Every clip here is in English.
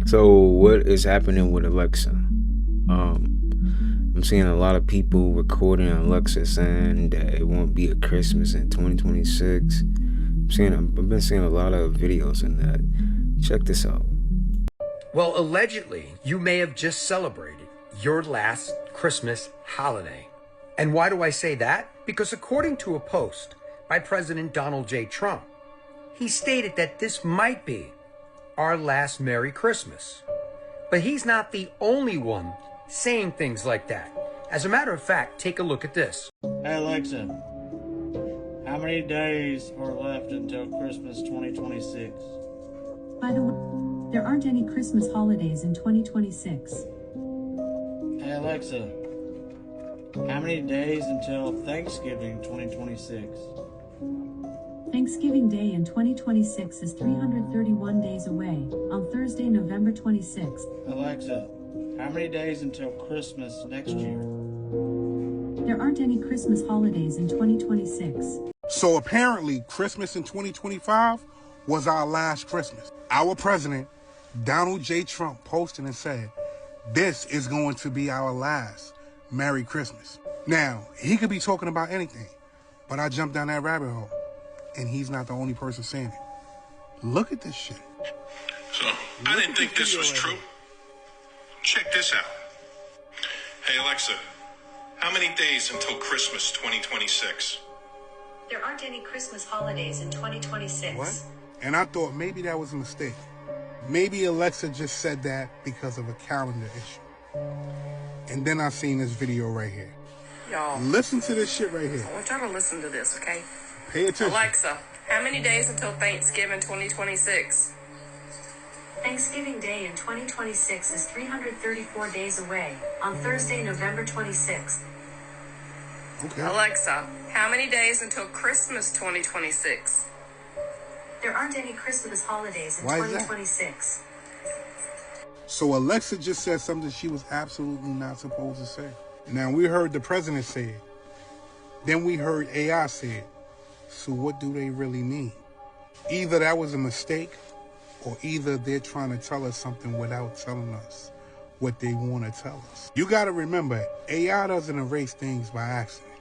So what is happening with Alexa? I'm seeing a lot of people recording Alexa saying that it won't be a Christmas in 2026. I've been seeing a lot of videos in that. Check this out. Well, allegedly, you may have just celebrated your last Christmas holiday. And why do I say that? Because according to a post by President Donald J. Trump, he stated that this might be our last Merry Christmas. But he's not the only one saying things like that. As a matter of fact, take a look at this. Hey Alexa, how many days are left until Christmas 2026? By the way, there aren't any Christmas holidays in 2026. Hey Alexa, how many days until Thanksgiving 2026? Thanksgiving Day in 2026 is 331 days away, on Thursday, November 26th. Alexa, how many days until Christmas next year? There aren't any Christmas holidays in 2026. So apparently, Christmas in 2025 was our last Christmas. Our president, Donald J. Trump, posted and said, this is going to be our last Merry Christmas. Now, he could be talking about anything, but I jumped down that rabbit hole, and he's not the only person saying it. Look at this shit. So, I didn't think this was true. Check this out. Hey, Alexa, how many days until Christmas 2026? There aren't any Christmas holidays in 2026. What? And I thought maybe that was a mistake. Maybe Alexa just said that because of a calendar issue. And then I seen this video right here. Y'all, Listen to this shit right here. I want y'all to listen to this, okay? Pay attention. Alexa, how many days until Thanksgiving 2026? Thanksgiving Day in 2026 is 334 days away, on Thursday, November 26th. Okay. Alexa, how many days until Christmas 2026? There aren't any Christmas holidays in Why is that? 2026. So Alexa just said something she was absolutely not supposed to say. Now we heard the president say it. Then we heard AI say it. So what do they really mean? Either that was a mistake, or either they're trying to tell us something without telling us what they want to tell us. You got to remember, AI doesn't erase things by accident.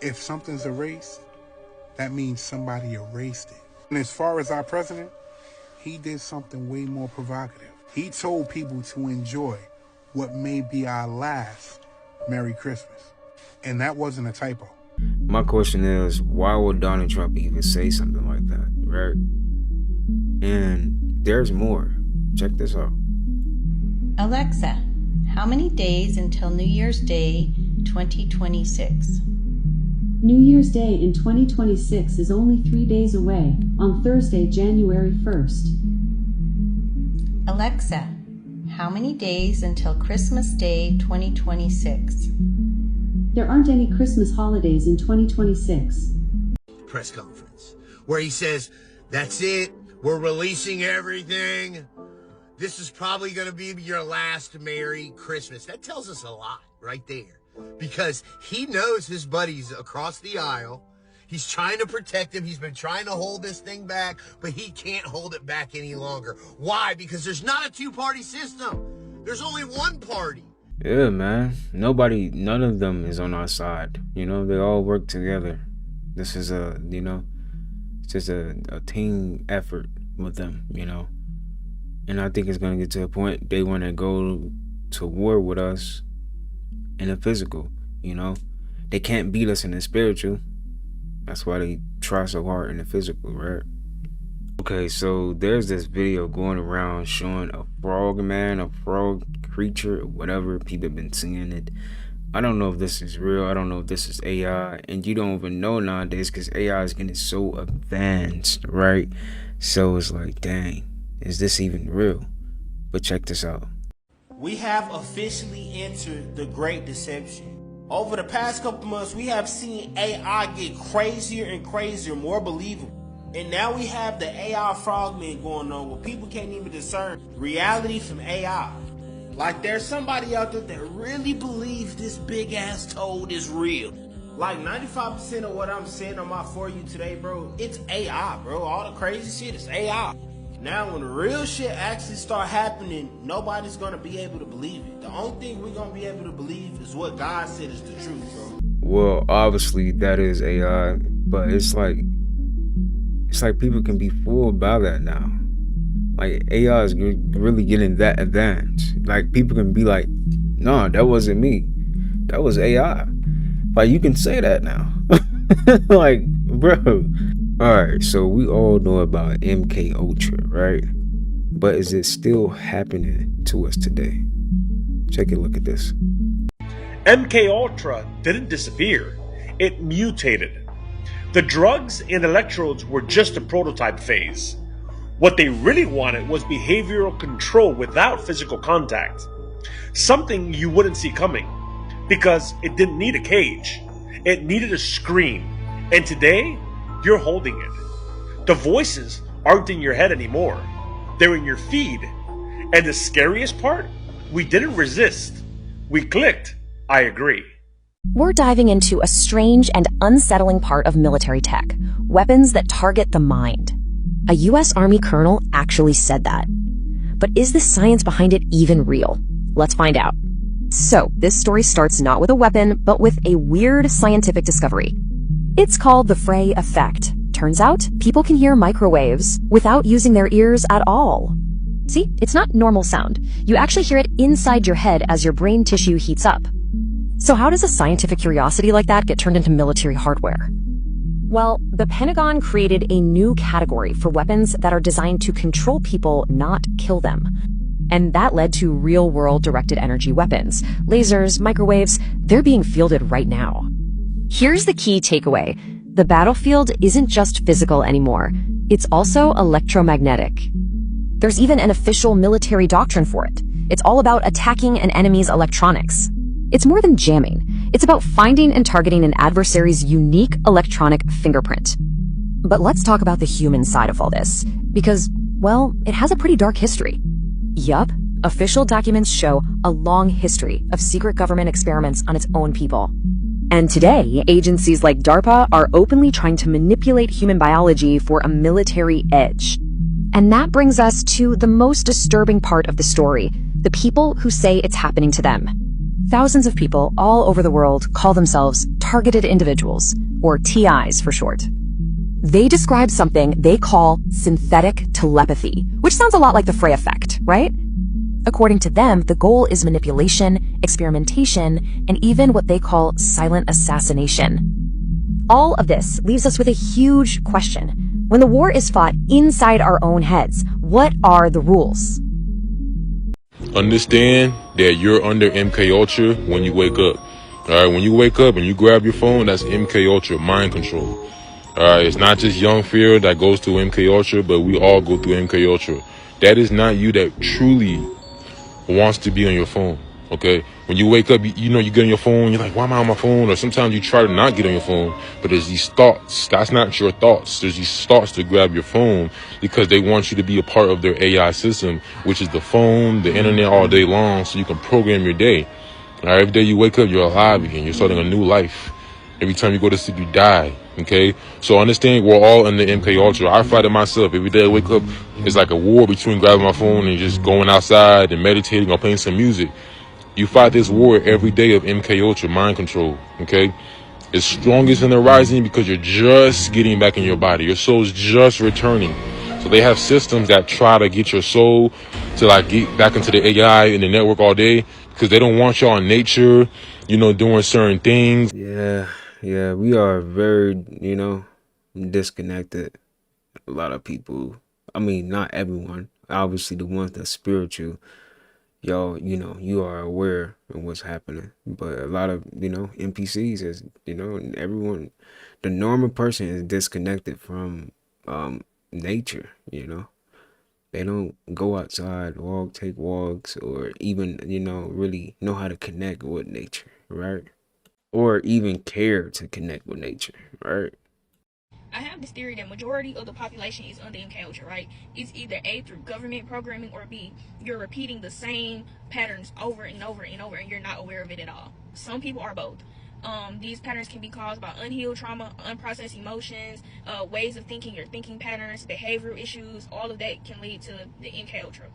If something's erased, that means somebody erased it. And as far as our president, he did something way more provocative. He told people to enjoy what may be our last Merry Christmas. And that wasn't a typo. My question is, why would Donald Trump even say something like that, right? And there's more. Check this out. Alexa, how many days until New Year's Day 2026? New Year's Day in 2026 is only 3 days away, on Thursday, January 1st. Alexa, how many days until Christmas Day 2026? There aren't any Christmas holidays in 2026. Press conference where he says, that's it, we're releasing everything. This is probably going to be your last Merry Christmas. That tells us a lot right there, because he knows his buddies across the aisle. He's trying to protect him. He's been trying to hold this thing back, but he can't hold it back any longer. Why? Because there's not a two-party system. There's only one party. Yeah, man. None of them is on our side. You know, they all work together. This is it's just a team effort with them, you know. And I think it's going to get to a point they want to go to war with us in the physical, you know. They can't beat us in the spiritual. That's why they try so hard in the physical, right? Okay, so there's this video going around showing a frog man, a frog creature, whatever. People have been seeing it. I don't know if this is real. I don't know if this is AI. And you don't even know nowadays because AI is getting so advanced, right? So it's like, dang, is this even real? But check this out. We have officially entered the Great Deception. Over the past couple months, we have seen AI get crazier and crazier, more believable. And now we have the AI frogmen going on where people can't even discern reality from AI. Like there's somebody out there that really believes this big ass toad is real. Like 95% of what I'm seeing on my For You today, bro, it's AI, bro. All the crazy shit is AI. Now when the real shit actually start happening, nobody's gonna be able to believe it. The only thing we're gonna be able to believe is what God said is the truth, bro. Well, obviously that is AI, but it's like people can be fooled by that now. Like AI is really getting that advanced. Like people can be like, "No, that wasn't me. That was AI." Like you can say that now. Like, bro. All right, so we all know about MK Ultra, right? But is it still happening to us today? Take a look at this. MK Ultra didn't disappear. It mutated. The drugs and electrodes were just a prototype phase. What they really wanted was behavioral control without physical contact. Something you wouldn't see coming, because it didn't need a cage. It needed a screen. And today, you're holding it. The voices aren't in your head anymore. They're in your feed. And the scariest part? We didn't resist. We clicked, "I agree." We're diving into a strange and unsettling part of military tech, weapons that target the mind. A US Army colonel actually said that. But is the science behind it even real? Let's find out. So, this story starts not with a weapon, but with a weird scientific discovery. It's called the Frey effect. Turns out, people can hear microwaves without using their ears at all. See, it's not normal sound. You actually hear it inside your head as your brain tissue heats up. So how does a scientific curiosity like that get turned into military hardware? Well, the Pentagon created a new category for weapons that are designed to control people, not kill them. And that led to real-world directed energy weapons. Lasers, microwaves, they're being fielded right now. Here's the key takeaway. The battlefield isn't just physical anymore. It's also electromagnetic. There's even an official military doctrine for it. It's all about attacking an enemy's electronics. It's more than jamming. It's about finding and targeting an adversary's unique electronic fingerprint. But let's talk about the human side of all this, because, well, it has a pretty dark history. Yup, official documents show a long history of secret government experiments on its own people. And today, agencies like DARPA are openly trying to manipulate human biology for a military edge. And that brings us to the most disturbing part of the story, the people who say it's happening to them. Thousands of people all over the world call themselves targeted individuals, or TIs for short. They describe something they call synthetic telepathy, which sounds a lot like the Frey effect, right? According to them, the goal is manipulation, experimentation, and even what they call silent assassination. All of this leaves us with a huge question. When the war is fought inside our own heads, what are the rules? Understand that you're under MK Ultra when you wake up. Alright, when you wake up and you grab your phone, that's MK Ultra, mind control. Alright, it's not just young fear that goes through MK Ultra, but we all go through MK Ultra. That is not you that truly wants to be on your phone. Okay, when you wake up, you know, you get on your phone, you're like, why am I on my phone? Or sometimes you try to not get on your phone, but there's these thoughts. That's not your thoughts. There's these thoughts to grab your phone because they want you to be a part of their AI system, which is the phone, the internet all day long, so you can program your day. All right, every day you wake up, you're alive again. You're starting a new life. Every time you go to sleep, you die. Okay, so understand we're all in the MK Ultra. I fight it myself. Every day I wake up, it's like a war between grabbing my phone and just going outside and meditating or playing some music. You fight this war every day of MK Ultra, mind control, okay? It's strongest in the rising because you're just getting back in your body. Your soul's just returning. So they have systems that try to get your soul to like get back into the AI and the network all day because they don't want y'all in nature, you know, doing certain things. Yeah, we are very, disconnected. A lot of people, I mean, not everyone, obviously the ones that's spiritual, y'all, you are aware of what's happening, but a lot of, NPCs is, everyone, the normal person is disconnected from nature. They don't go outside, take walks, or even, really know how to connect with nature, right? Or even care to connect with nature, right? I have this theory that majority of the population is under MK Ultra, right? It's either A, through government programming, or B, you're repeating the same patterns over and over and over and you're not aware of it at all. Some people are both. These patterns can be caused by unhealed trauma, unprocessed emotions, ways of thinking, your thinking patterns, behavioral issues. All of that can lead to the MK Ultra.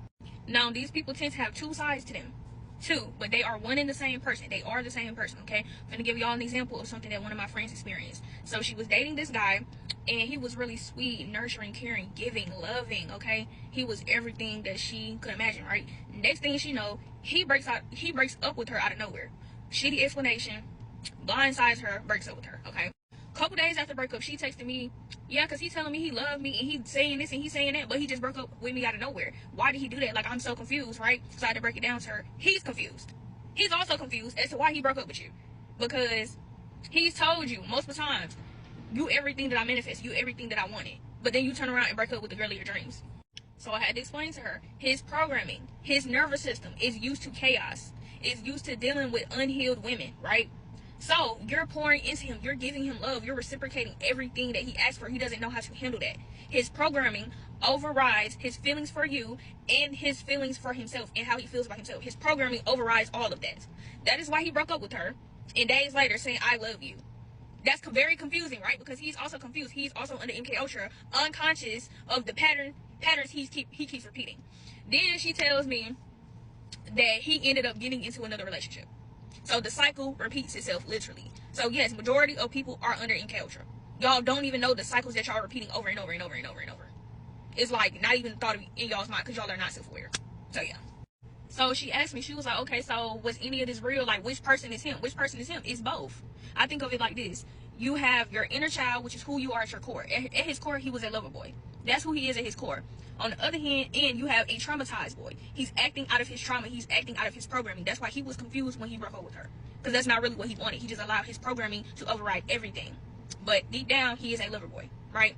Now, these people tend to have two sides to them. Two, but they are one and the same person. They are the same person, okay? I'm gonna give y'all an example of something that one of my friends experienced. So she was dating this guy, and he was really sweet, nurturing, caring, giving, loving, okay? He was everything that she could imagine, right? Next thing she know, he breaks up with her out of nowhere. Shitty explanation, blindsides her, breaks up with her, okay? Couple days after breakup, she texted me, yeah, because he's telling me he loved me, and he's saying this and he's saying that, but he just broke up with me out of nowhere. Why did he do that? Like, I'm so confused, right? So I had to break it down to her. He's confused. He's also confused as to why he broke up with you. Because he's told you multiple times, you everything that I manifest, you everything that I wanted. But then you turn around and break up with the girl of your dreams. So I had to explain to her, his programming, his nervous system is used to chaos. Is used to dealing with unhealed women, right? So you're pouring into him, you're giving him love, you're reciprocating everything that he asks for. He doesn't know how to handle that. His programming overrides his feelings for you and his feelings for himself and how he feels about himself. His programming overrides all of that. That is why he broke up with her, and days later saying, I love you. That's very confusing, right? Because he's also confused. He's also under MK Ultra, unconscious of the patterns he keeps repeating. Then she tells me that he ended up getting into another relationship. So the cycle repeats itself, literally. So yes, majority of people are under MK Ultra. Y'all don't even know the cycles that y'all are repeating over and over and over and over and over. It's like not even thought of in y'all's mind because y'all are not self-aware. So yeah. So she asked me, she was like, okay, so was any of this real? Like, which person is him? Which person is him? It's both. I think of it like this. You have your inner child, which is who you are at your core. At his core, he was a lover boy. That's who he is at his core. On the other hand, you have a traumatized boy. He's acting out of his trauma. He's acting out of his programming. That's why he was confused when he broke up with her. Because that's not really what he wanted. He just allowed his programming to override everything. But deep down, he is a lover boy, right?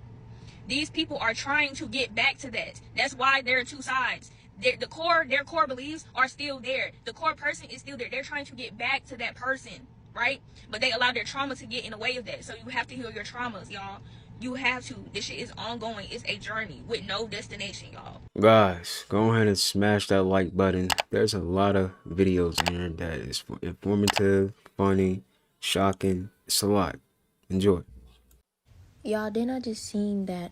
These people are trying to get back to that. That's why there are two sides. Their core beliefs are still there. The core person is still there. They're trying to get back to that person, right? But they allow their trauma to get in the way of that. So you have to heal your traumas, y'all. You have to. This shit is ongoing. It's a journey with no destination, y'all. Guys, go ahead and smash that like button. There's a lot of videos in here that is informative, funny, shocking. It's a lot. Enjoy. Y'all, didn't I just seen that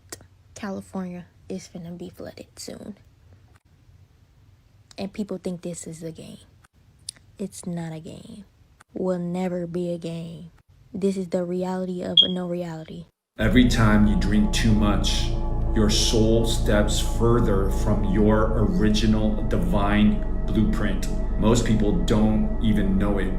California is finna be flooded soon? And people think this is a game. It's not a game. Will never be a game. This is the reality of no reality. Every time you drink too much, your soul steps further from your original divine blueprint. Most people don't even know it.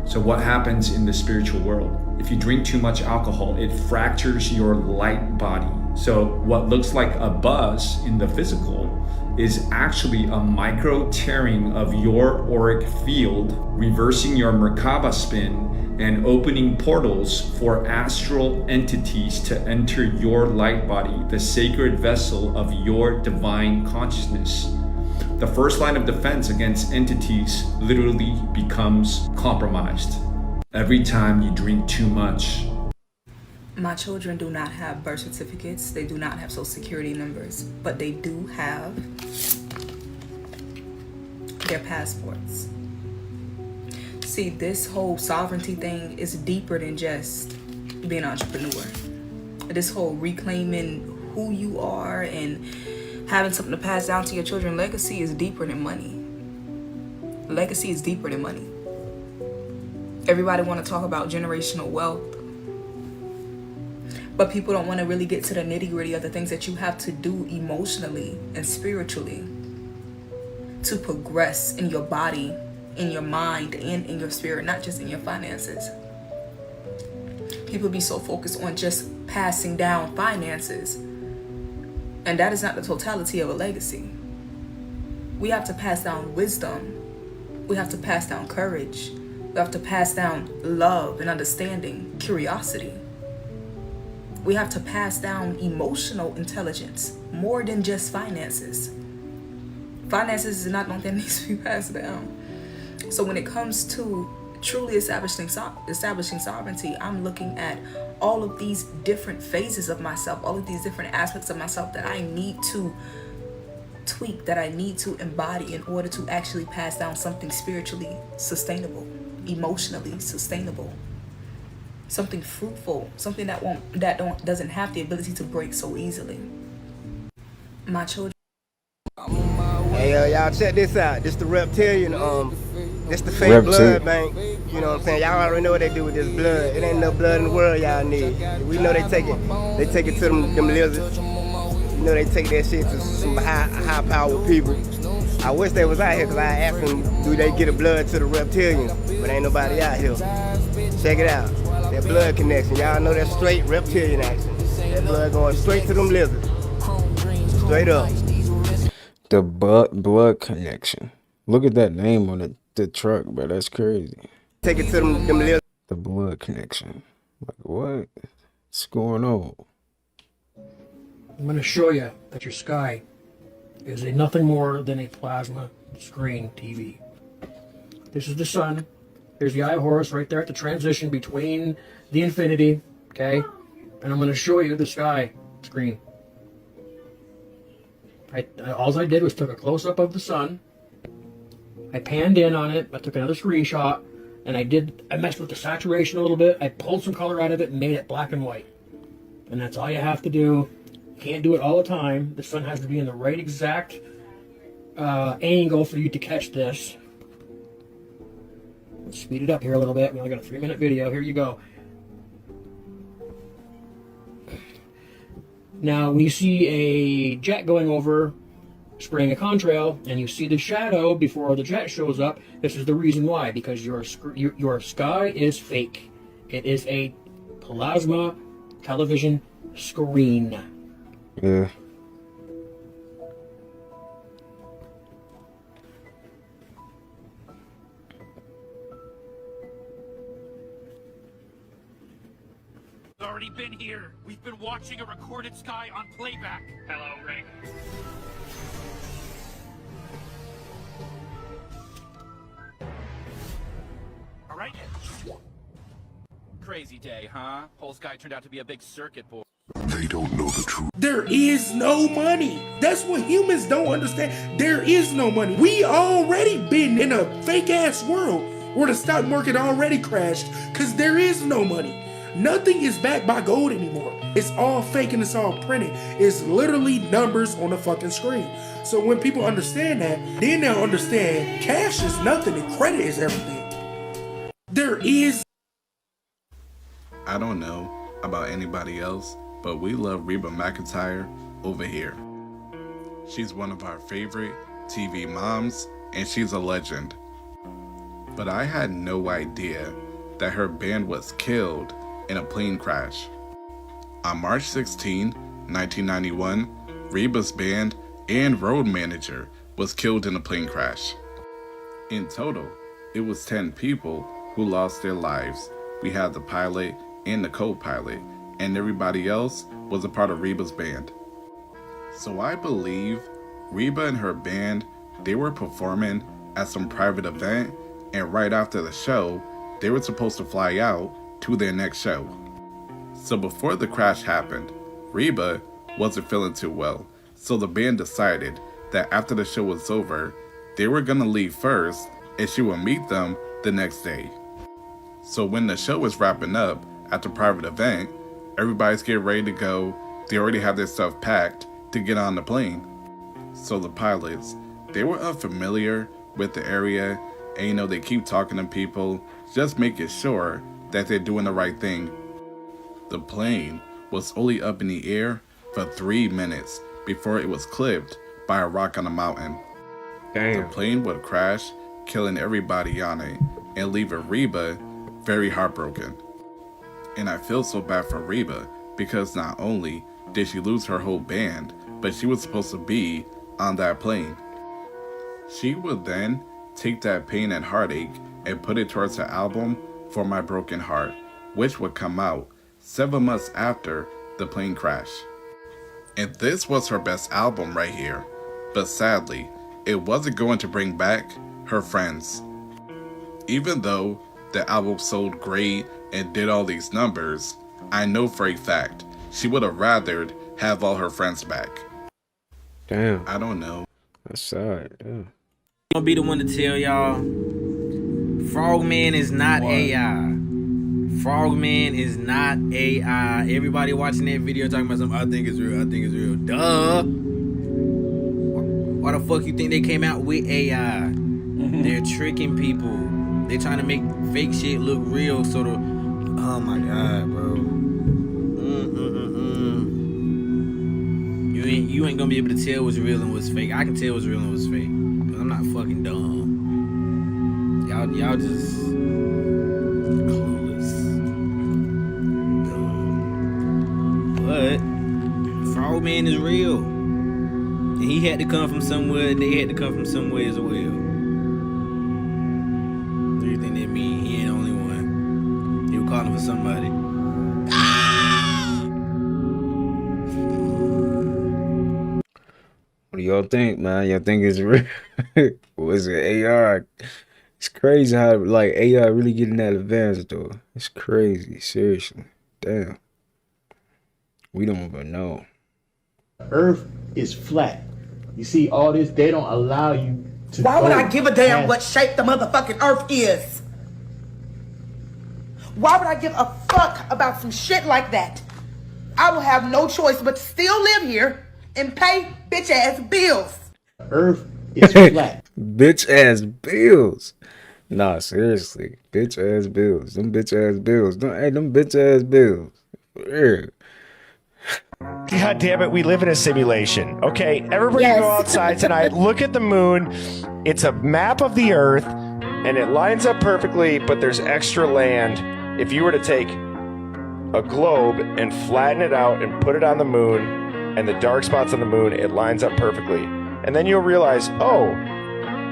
So what happens in the spiritual world? If you drink too much alcohol, it fractures your light body. So what looks like a buzz in the physical is actually a micro tearing of your auric field, reversing your Merkaba spin and opening portals for astral entities to enter your light body, the sacred vessel of your divine consciousness. The first line of defense against entities literally becomes compromised. Every time you drink too much. My children do not have birth certificates. They do not have social security numbers, but they do have their passports. See, this whole sovereignty thing is deeper than just being an entrepreneur. This whole reclaiming who you are and having something to pass down to your children, legacy is deeper than money. Legacy is deeper than money. Everybody want to talk about generational wealth, but people don't want to really get to the nitty-gritty of the things that you have to do emotionally and spiritually to progress in your body, in your mind, and in your spirit, not just in your finances. People be so focused on just passing down finances, and that is not the totality of a legacy. We have to pass down wisdom. We have to pass down courage. We have to pass down love and understanding, curiosity. We have to pass down emotional intelligence more than just finances. Finances is not one that needs to be passed down. So when it comes to truly establishing sovereignty, I'm looking at all of these different phases of myself, all of these different aspects of myself that I need to tweak, that I need to embody in order to actually pass down something spiritually sustainable, emotionally sustainable. something fruitful, something doesn't have the ability to break so easily. My children. Hey, y'all check this out. This the reptilian, this the fake blood bank. You know what I'm saying? Y'all already know what they do with this blood. It ain't no blood in the world y'all need. We know they take it to them lizards. You know they take that shit to some high powered people. I wish they was out here, because I asked them, do they get a blood to the reptilians? But ain't nobody out here. Check it out. That blood connection. Y'all know that straight reptilian action. That blood going straight to them lizards. Straight up. The blood connection. Look at that name on the truck, bro. That's crazy. Take it to them lizards. The blood connection. Like, what? What's going on? I'm going to show you that your sky is nothing more than a plasma screen TV. This is the sun. Here's the eye of Horus right there at the transition between the infinity, okay? And I'm going to show you the sky screen. All I did was took a close-up of the sun. I panned in on it. I took another screenshot, and I messed with the saturation a little bit. I pulled some color out of it and made it black and white. And that's all you have to do. You can't do it all the time. The sun has to be in the right exact angle for you to catch this. Let's speed it up here a little bit. We only got a 3-minute video. Here you go. Now, when you see a jet going over, spraying a contrail, and you see the shadow before the jet shows up, this is the reason why. Because your sky is fake. It is a plasma television screen. Yeah. Already been here. We've been watching a recorded sky on playback. Hello, Rick. All right. Crazy day, huh? Whole sky turned out to be a big circuit board. They don't know the truth. There is no money. That's what humans don't understand. There is no money. We already been in a fake ass world where the stock market already crashed because there is no money. Nothing is backed by gold anymore. It's all fake and it's all printed. It's literally numbers on a fucking screen. So when people understand that, then they'll understand cash is nothing and credit is everything. There is. I don't know about anybody else, but we love Reba McEntire over here. She's one of our favorite TV moms, and she's a legend. But I had no idea that her band was killed in a plane crash. On March 16, 1991, Reba's band and road manager was killed in a plane crash. In total, it was 10 people who lost their lives. We had the pilot and the co-pilot, and everybody else was a part of Reba's band. So I believe Reba and her band, they were performing at some private event, and right after the show, they were supposed to fly out to their next show. So before the crash happened, Reba wasn't feeling too well, so the band decided that after the show was over, they were gonna leave first and she would meet them the next day. So when the show was wrapping up at the private event, everybody's getting ready to go. They already had their stuff packed to get on the plane. So the pilots, they were unfamiliar with the area, and they keep talking to people, just making sure that they're doing the right thing. The plane was only up in the air for 3 minutes before it was clipped by a rock on a mountain. Damn. The plane would crash, killing everybody on it, and leaving Reba very heartbroken. And I feel so bad for Reba because not only did she lose her whole band, but she was supposed to be on that plane. She would then take that pain and heartache and put it towards her album For My Broken Heart, which would come out 7 months after the plane crash. And this was her best album right here, but sadly, it wasn't going to bring back her friends. Even though the album sold great and did all these numbers, I know for a fact she would have rathered have all her friends back. Damn. I don't know. That's sad, yeah. I'm gonna be the one to tell y'all, Frogman is not AI. Frogman is not AI. Everybody watching that video talking about something. I think it's real. I think it's real. Duh. Why the fuck you think they came out with AI? They're tricking people. They're trying to make fake shit look real. So the, oh my god, bro. You ain't gonna be able to tell what's real and what's fake. I can tell what's real and what's fake, but I'm not fucking dumb. Y'all just clueless. Dumb. But Frogman is real, and he had to come from somewhere, and they had to come from somewhere as well. What do you think that mean? He ain't the only one. He was calling for somebody. What do y'all think, man? Y'all think it's real? Was it AI? It's crazy how like AI really getting that advanced though. It's crazy, seriously. Damn. We don't even know. Earth is flat. You see all this, they don't allow you to. Why would I give a damn what shape the motherfucking earth is? Why would I give a fuck about some shit like that? I will have no choice but to still live here and pay bitch ass bills. Earth is flat. Bitch ass bills. Nah, seriously. Bitch ass bills. Them bitch ass bills. Them bitch ass bills. Yeah. God damn it, we live in a simulation. Okay, everybody go outside tonight. Look at the moon. It's a map of the earth, and it lines up perfectly, but there's extra land. If you were to take a globe and flatten it out and put it on the moon, and the dark spots on the moon, it lines up perfectly. And then you'll realize, oh,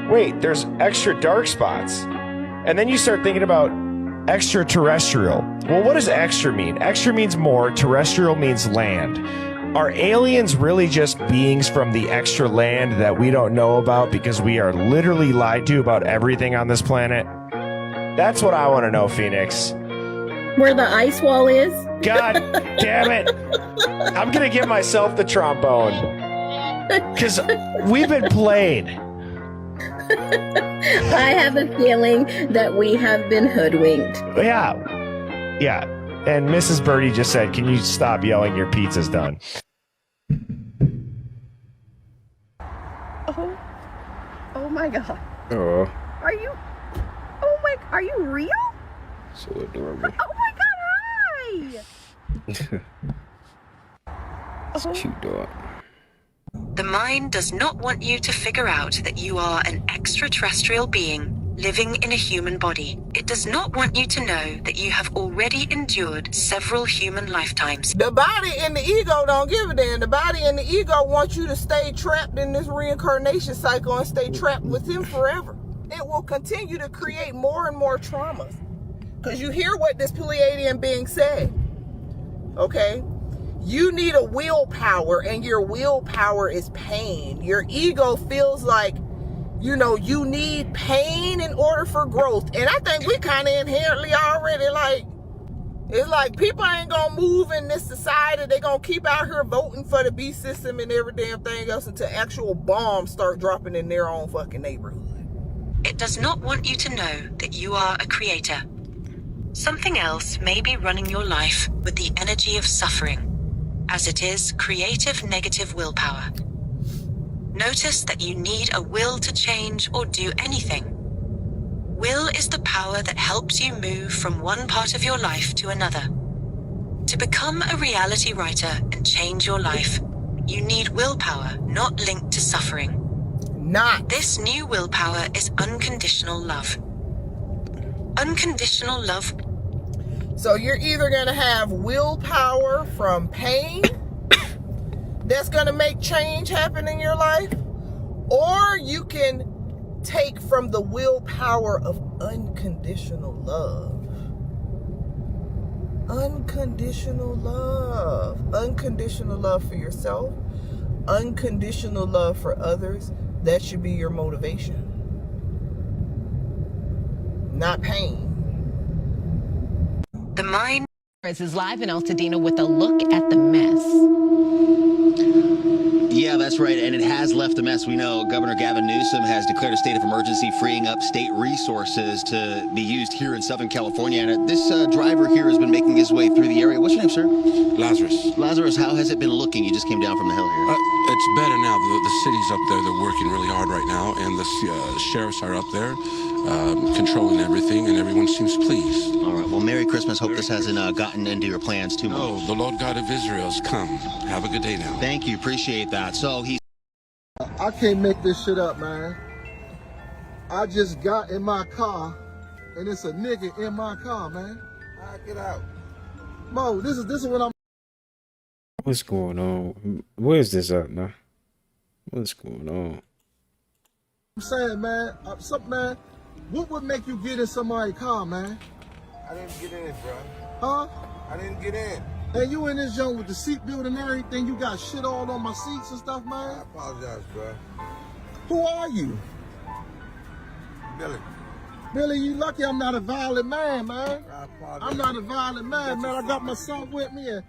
wait, there's extra dark spots. And then you start thinking about extraterrestrial. Well, what does extra mean? Extra means more, terrestrial means land. Are aliens really just beings from the extra land that we don't know about because we are literally lied to about everything on this planet? That's what I want to know, Phoenix. Where the ice wall is? God damn it. I'm going to give myself the trombone. Because we've been played. I have a feeling that we have been hoodwinked. Yeah. And Mrs. Birdie just said, can you stop yelling your pizza's done? Oh my god. Oh. Are you real? So adorable. Oh my god, hi! It's cute dog. The mind does not want you to figure out that you are an extraterrestrial being living in a human body. It does not want you to know that you have already endured several human lifetimes. The body and the ego don't give a damn. The body and the ego want you to stay trapped in this reincarnation cycle and stay trapped with him forever. It will continue to create more and more traumas. Because you hear what this Pleiadian being said. Okay? You need a willpower, and your willpower is pain. Your ego feels like, you need pain in order for growth. And I think we kind of inherently already it's like people ain't gonna move in this society. They gonna keep out here voting for the beast system and every damn thing else until actual bombs start dropping in their own fucking neighborhood. It does not want you to know that you are a creator. Something else may be running your life with the energy of suffering, as it is creative negative willpower. Notice that you need a will to change or do anything. Will is the power that helps you move from one part of your life to another. To become a reality writer and change your life, you need willpower, not linked to suffering. This new willpower is unconditional love. Unconditional love. So you're either going to have willpower from pain that's going to make change happen in your life, or you can take from the willpower of unconditional love. Unconditional love. Unconditional love for yourself. Unconditional love for others. That should be your motivation. Not pain. The mind is live in Altadena with a look at the mess. Yeah, Yeah, that's right, and it has left a mess. We know Governor Gavin Newsom has declared a state of emergency, freeing up state resources to be used here in Southern California. And this driver here has been making his way through the area. What's your name, sir? Lazarus. Lazarus, how has it been looking? You just came down from the hill here. It's better now. The city's up there. They're working really hard right now, and the sheriffs are up there controlling everything, and everyone seems pleased. All right, well, Merry Christmas. Hope this hasn't gotten into your plans too much. No, the Lord God of Israel's come. Have a good day now. Thank you. Appreciate that. So he's... I can't make this shit up, man. I just got in my car, and it's a nigga in my car, man. All right, get out. Mo, this is what I'm... What's going on? Where's this up, man? What's going on? I'm saying, man, man, what would make you get in somebody's car, man? I didn't get in, bro. Huh? I didn't get in. And you in this joint with the seat built and everything, you got shit all on my seats and stuff, man? I apologize, bro. Who are you? Billy. Billy, you lucky I'm not a violent man, man. I apologize. I'm not a violent man, man. I got my son with me. And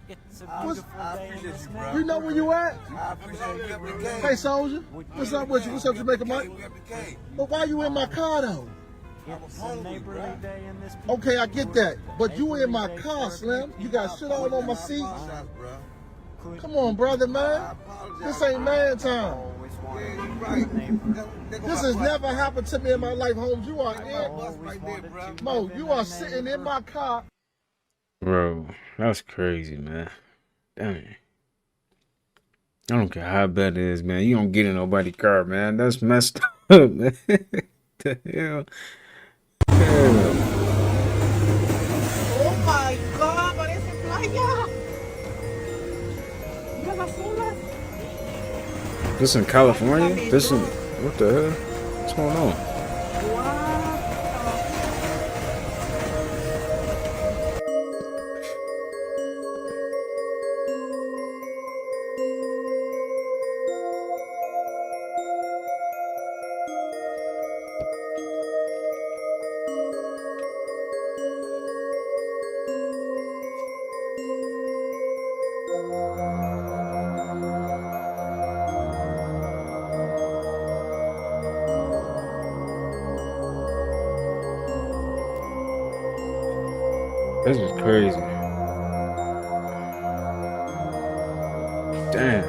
I appreciate you, bro. you know where you at? I appreciate you. Hey, soldier. What's up with you? What's up, Jamaica Mike? But why you in my car, though? Okay, I get that. But you in my car, Slim. You got shit all on my seat. Come on, brother, man. This ain't man time. This has never happened to me in my life, Holmes. You are in. Mo, you are sitting in my car. Bro, that's crazy, man. Dang. I don't care how bad it is, man. You don't get in nobody's car, man. That's messed up, man. The hell? Oh my God, parece playa. Mira las olas. This in California? This in, what the hell? What's going on? This is crazy. Damn.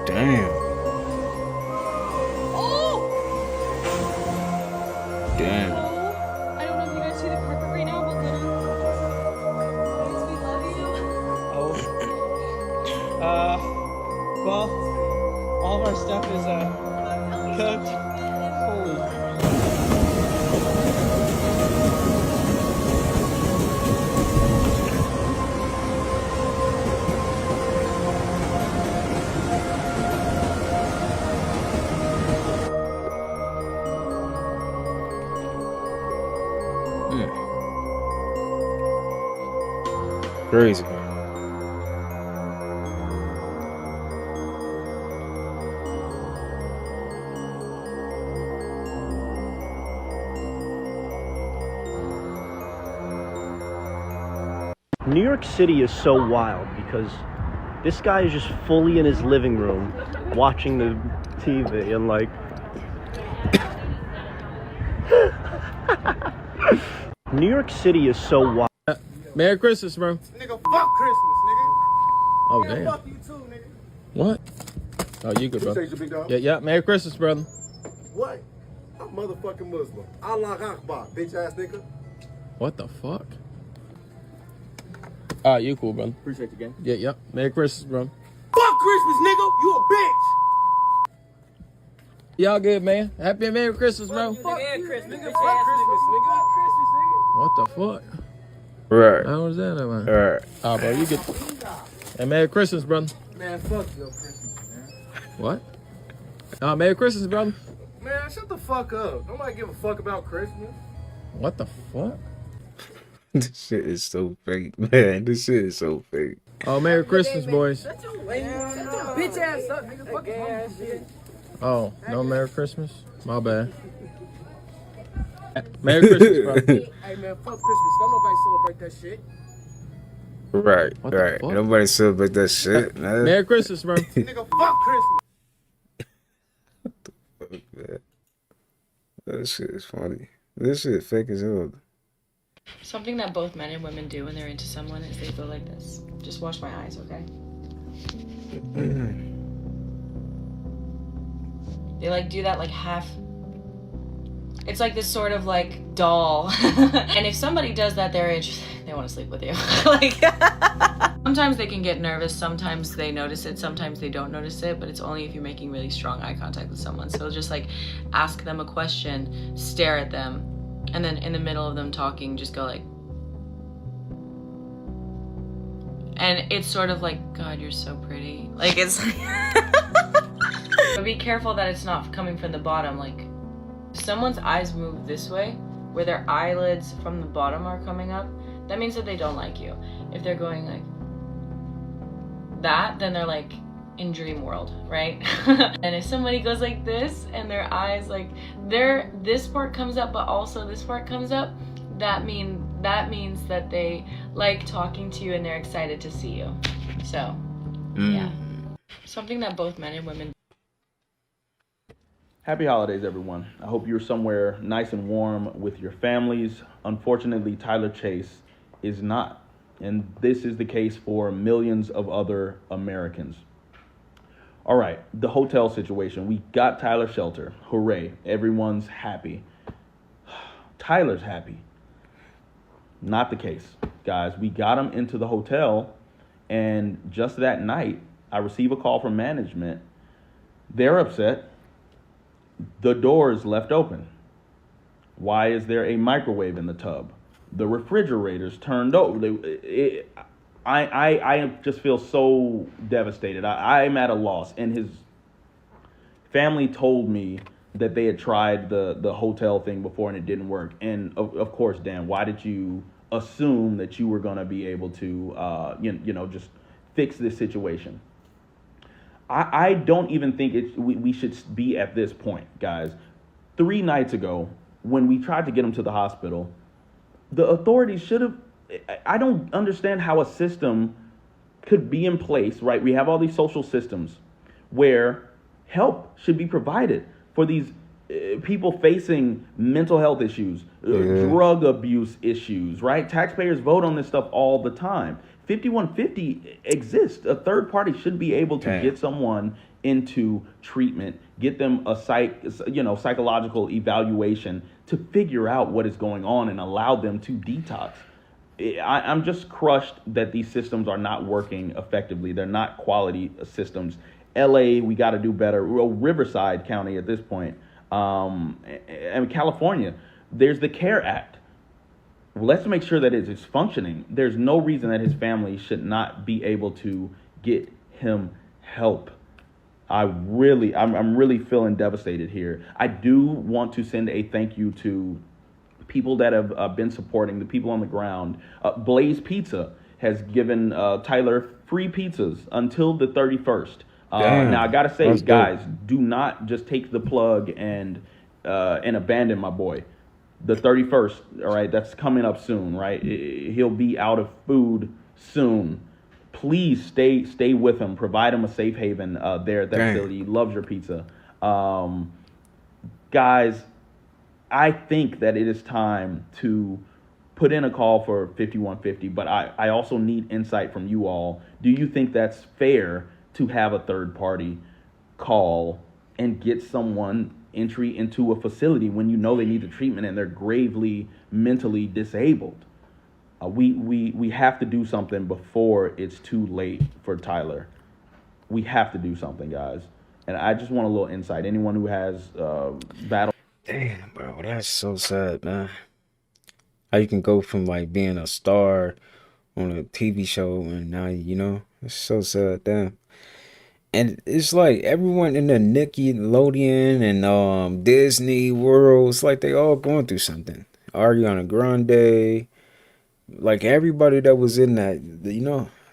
Damn. Oh! Damn. I don't know if you guys see the carpet right now, but little. Guys, we love you. Well, all of our stuff is cooked. Holy. Crazy. New York City is so wild because this guy is just fully in his living room watching the TV and like New York City is so wild. Merry Christmas, bro. Nigga, fuck Christmas, nigga. Oh, Nigga, damn. fuck you too, nigga. What? Oh, you good, bro. Appreciate you, big dog. Yeah. Merry Christmas, brother. What? I'm motherfucking Muslim. Allah Akbar, bitch ass nigga. What the fuck? Alright, you cool, brother. Appreciate you, gang. Yeah. Merry Christmas, bro. Fuck Christmas, nigga. You a bitch. Y'all good, man? Happy Merry Christmas, bro. Fuck Merry Christmas, nigga. Fuck Christmas, nigga. Fuck Christmas, nigga. What the fuck? Right. How was that, man? Alright. Oh, bro, you get. Hey, Merry Christmas, brother. Man, fuck your Christmas, man. What? Oh, Merry Christmas, brother. Man, shut the fuck up. Nobody give a fuck about Christmas. What the fuck? This shit is so fake, man. This shit is so fake. Oh, Merry Christmas, boys. Shut your bitch ass up, nigga. Fuck is Oh, no Merry Christmas? My bad. Merry Christmas, bro. Hey, man, fuck Christmas. Don't nobody celebrate that shit. Right, What the right. fuck? Nobody celebrate that shit, man. Merry Christmas, bro. Nigga, fuck Christmas. Fuck, man. That shit is funny. This shit fake as hell. Something that both men and women do when they're into someone is they go like this. Just watch my eyes, okay? They like do that like half. It's like this sort of like doll. And if somebody does that, they're interested. They want to sleep with you. Like, sometimes they can get nervous. Sometimes they notice it. Sometimes they don't notice it. But it's only if you're making really strong eye contact with someone. So just like ask them a question, stare at them, and then in the middle of them talking, just go like. And it's sort of like, God, you're so pretty. Like it's. But be careful that it's not coming from the bottom. Like, if someone's eyes move this way, where their eyelids from the bottom are coming up, that means that they don't like you. If they're going like that, then they're like in dream world, right? And if somebody goes like this and their eyes like this part comes up but also this part comes up, that means that they like talking to you and they're excited to see you. So yeah, something that both men and women. Happy holidays, everyone. I hope you're somewhere nice and warm with your families. Unfortunately, Tyler Chase is not. And this is the case for millions of other Americans. All right, the hotel situation. We got Tyler shelter. Hooray. Everyone's happy. Tyler's happy. Not the case, guys. We got him into the hotel, and just that night, I receive a call from management. They're upset. The door is left open. Why is there a microwave in the tub? The refrigerator's turned over. I just feel so devastated. I'm at a loss. And his family told me that they had tried the hotel thing before and it didn't work. And of course, Dan, why did you assume that you were going to be able to, just fix this situation? I don't even think we should be at this point, guys. 3 nights ago, when we tried to get him to the hospital, the authorities should have. I don't understand how a system could be in place, right? We have all these social systems where help should be provided for these people facing mental health issues, drug abuse issues, right? Taxpayers vote on this stuff all the time. 5150 exists. A third party should be able to get someone into treatment, get them a psychological evaluation to figure out what is going on and allow them to detox. I'm just crushed that these systems are not working effectively. They're not quality systems. LA, we got to do better. Well, Riverside County at this point, and California, there's the CARE Act. Let's make sure that it is functioning. There's no reason that his family should not be able to get him help. I'm really feeling devastated here. I do want to send a thank you to people that have been supporting, the people on the ground. Blaze Pizza has given Tyler free pizzas until the 31st. Now I gotta say, guys, do not just take the plug and abandon my boy. The 31st, all right, that's coming up soon, right? He'll be out of food soon. Please stay with him. Provide him a safe haven there at that facility. He loves your pizza. Guys, I think that it is time to put in a call for 5150, but I also need insight from you all. Do you think that's fair to have a third party call and get someone entry into a facility when you know they need the treatment and they're gravely mentally disabled? We have to do something before it's too late for Tyler. We have to do something, guys. And I just want a little insight. Anyone who has battle. Damn, bro, that's so sad, man. How you can go from like being a star on a TV show and now it's so sad. Damn. And it's like everyone in the Nickelodeon and Disney World, it's like they all going through something. Ariana Grande, like everybody that was in that,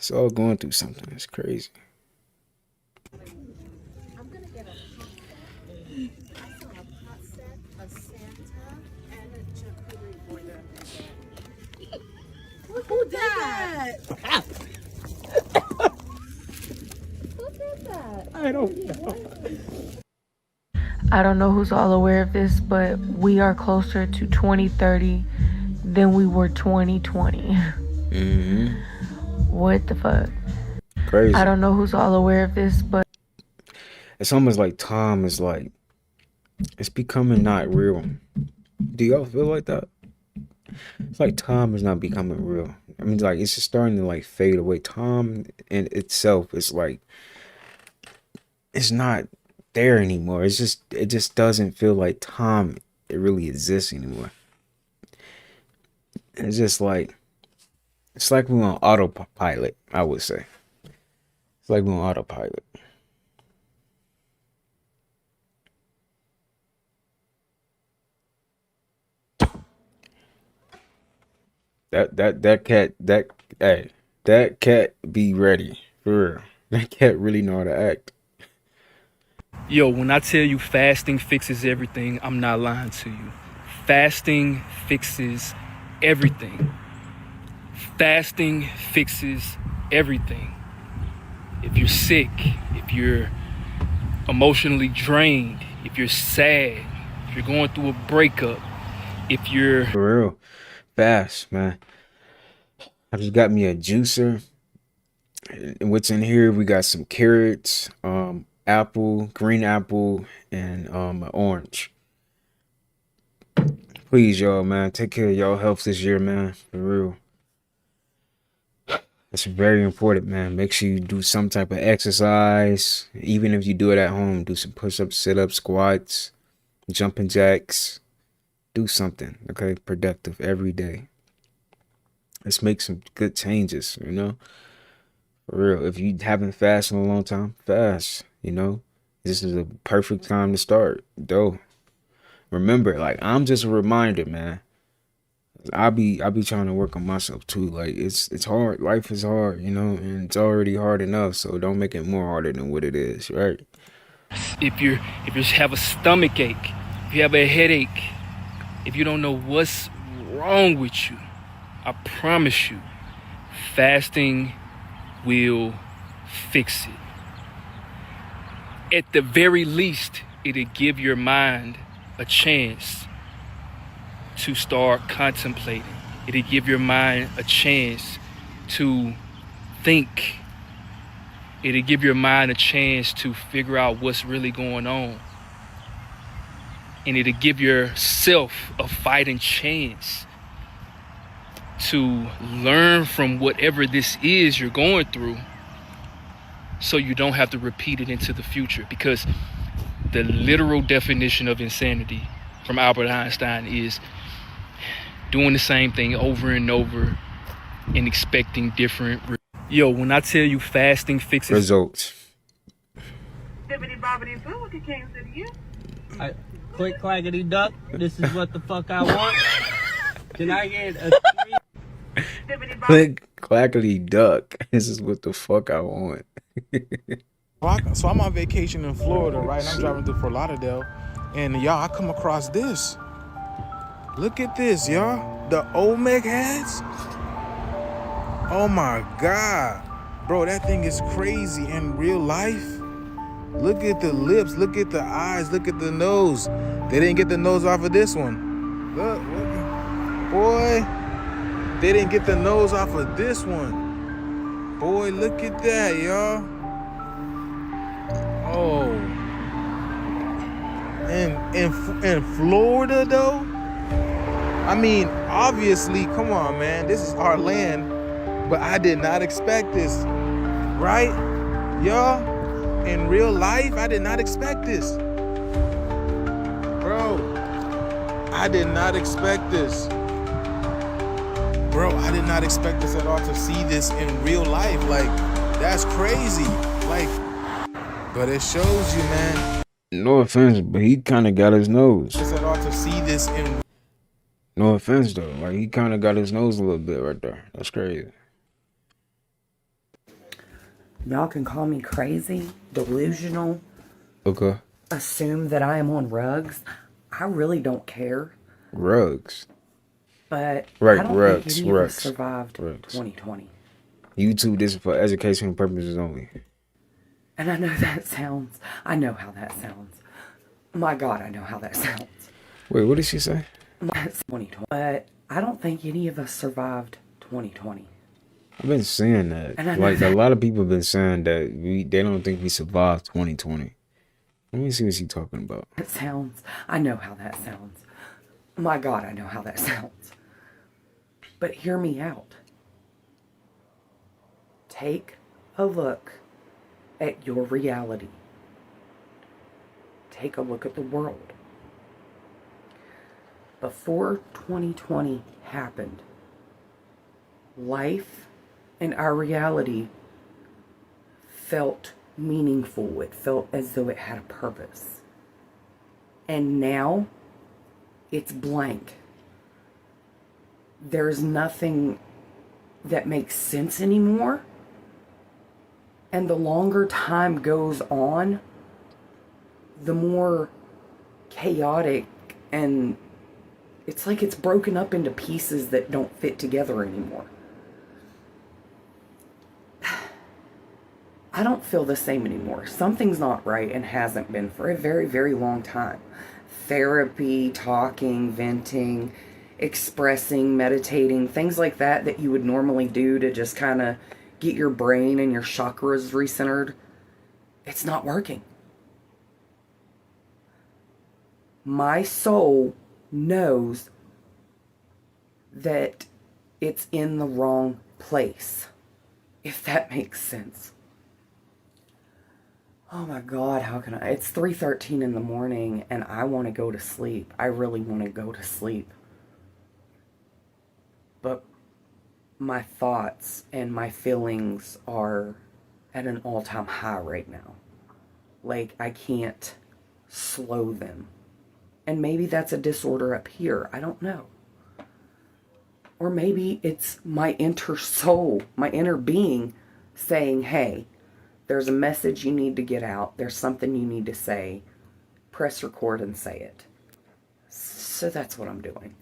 It's all going through something. It's crazy. Who did that? I don't know. I don't know who's all aware of this, but we are closer to 2030 than we were 2020. Mm-hmm. What the fuck? Crazy. I don't know who's all aware of this, but it's almost like time is like, it's becoming not real. Do y'all feel like that? It's like time is not becoming real. I mean, like, it's just starting to like fade away. Time in itself is like, it's not there anymore. It just doesn't feel like time, it really exists anymore. It's just like, it's like we're on autopilot, I would say. It's like we're on autopilot. That cat be ready, for real. That cat really know how to act. Yo, when I tell you fasting fixes everything, I'm not lying to you. Fasting fixes everything. Fasting fixes everything. If you're sick, if you're emotionally drained, if you're sad, if you're going through a breakup, if you're... For real. Fast, man. I just got me a juicer. And what's in here, we got some carrots, apple, green apple, and an orange. Please, y'all, man, take care of y'all health this year, man. For real. It's very important, man. Make sure you do some type of exercise. Even if you do it at home, do some push-ups, sit-ups, squats, jumping jacks. Do something, okay? Productive every day. Let's make some good changes, you know? For real. If you haven't fasted in a long time, fast, you know? This is a perfect time to start, though. Remember, like, I'm just a reminder, man. I be trying to work on myself too. Like, it's hard. Life is hard, you know, and it's already hard enough, so don't make it more harder than what it is, right? If you have a stomach ache, if you have a headache, if you don't know what's wrong with you, I promise you, fasting will fix it. At the very least, it'll give your mind a chance to start contemplating. It'll give your mind a chance to think. It'll give your mind a chance to figure out what's really going on. And it'll give yourself a fighting chance to learn from whatever this is you're going through, so you don't have to repeat it into the future. Because the literal definition of insanity from Albert Einstein is doing the same thing over and over and expecting different Yo, when I tell you fasting fixes results. Quick clackety duck, this is what the fuck I want. Can I get a Click clackety duck. This is what the fuck I want. So I'm on vacation in Florida, right? And I'm driving through Fort Lauderdale, and y'all, I come across this. Look at this, y'all. The Omeg heads. Oh my God, bro, that thing is crazy in real life. Look at the lips, look at the eyes, look at the nose. They didn't get the nose off of this one. Look, boy, they didn't get the nose off of this one. Boy, look at that, y'all. Oh, in Florida though. I mean, obviously, come on, man, this is our land, but I did not expect this, right, y'all? In real life, I did not expect this, bro. I did not expect this, bro. I did not expect this at all, to see this in real life. Like, that's crazy. Like, but it shows you, man. No offense, but he kind of got his nose. It's at all to see this in. No offense though, like he kind of got his nose a little bit right there. That's crazy. Y'all can call me crazy, delusional, Okay. assume that I am on rugs. I really don't care. Rugs. But Right, I don't think rugs, any of us rugs, survived rugs. 2020. YouTube, this is for educational purposes only. And I know I know how that sounds. My God, I know how that sounds. Wait, what did she say? That's 2020. But I don't think any of us survived 2020. I've been saying that. And I know Like, that. a lot of people have been saying that they don't think we survived 2020. Let me see what she's talking about. I know how that sounds. My God, I know how that sounds. But hear me out. Take a look at your reality. Take a look at the world. Before 2020 happened, life and our reality felt meaningful. It felt as though it had a purpose. And now, it's blank. There's nothing that makes sense anymore. And the longer time goes on, the more chaotic, and it's like it's broken up into pieces that don't fit together anymore. I don't feel the same anymore. Something's not right and hasn't been for a very, very long time. Therapy, talking, venting, expressing, meditating, things like that you would normally do to just kind of get your brain and your chakras recentered. It's not working. My soul knows that it's in the wrong place, if that makes sense. Oh my God, how can I? It's 3:13 in the morning and I want to go to sleep. I really want to go to sleep. But my thoughts and my feelings are at an all-time high right now. Like, I can't slow them. And maybe that's a disorder up here. I don't know. Or maybe it's my inner soul, my inner being saying, hey, there's a message you need to get out. There's something you need to say. Press record and say it. So that's what I'm doing.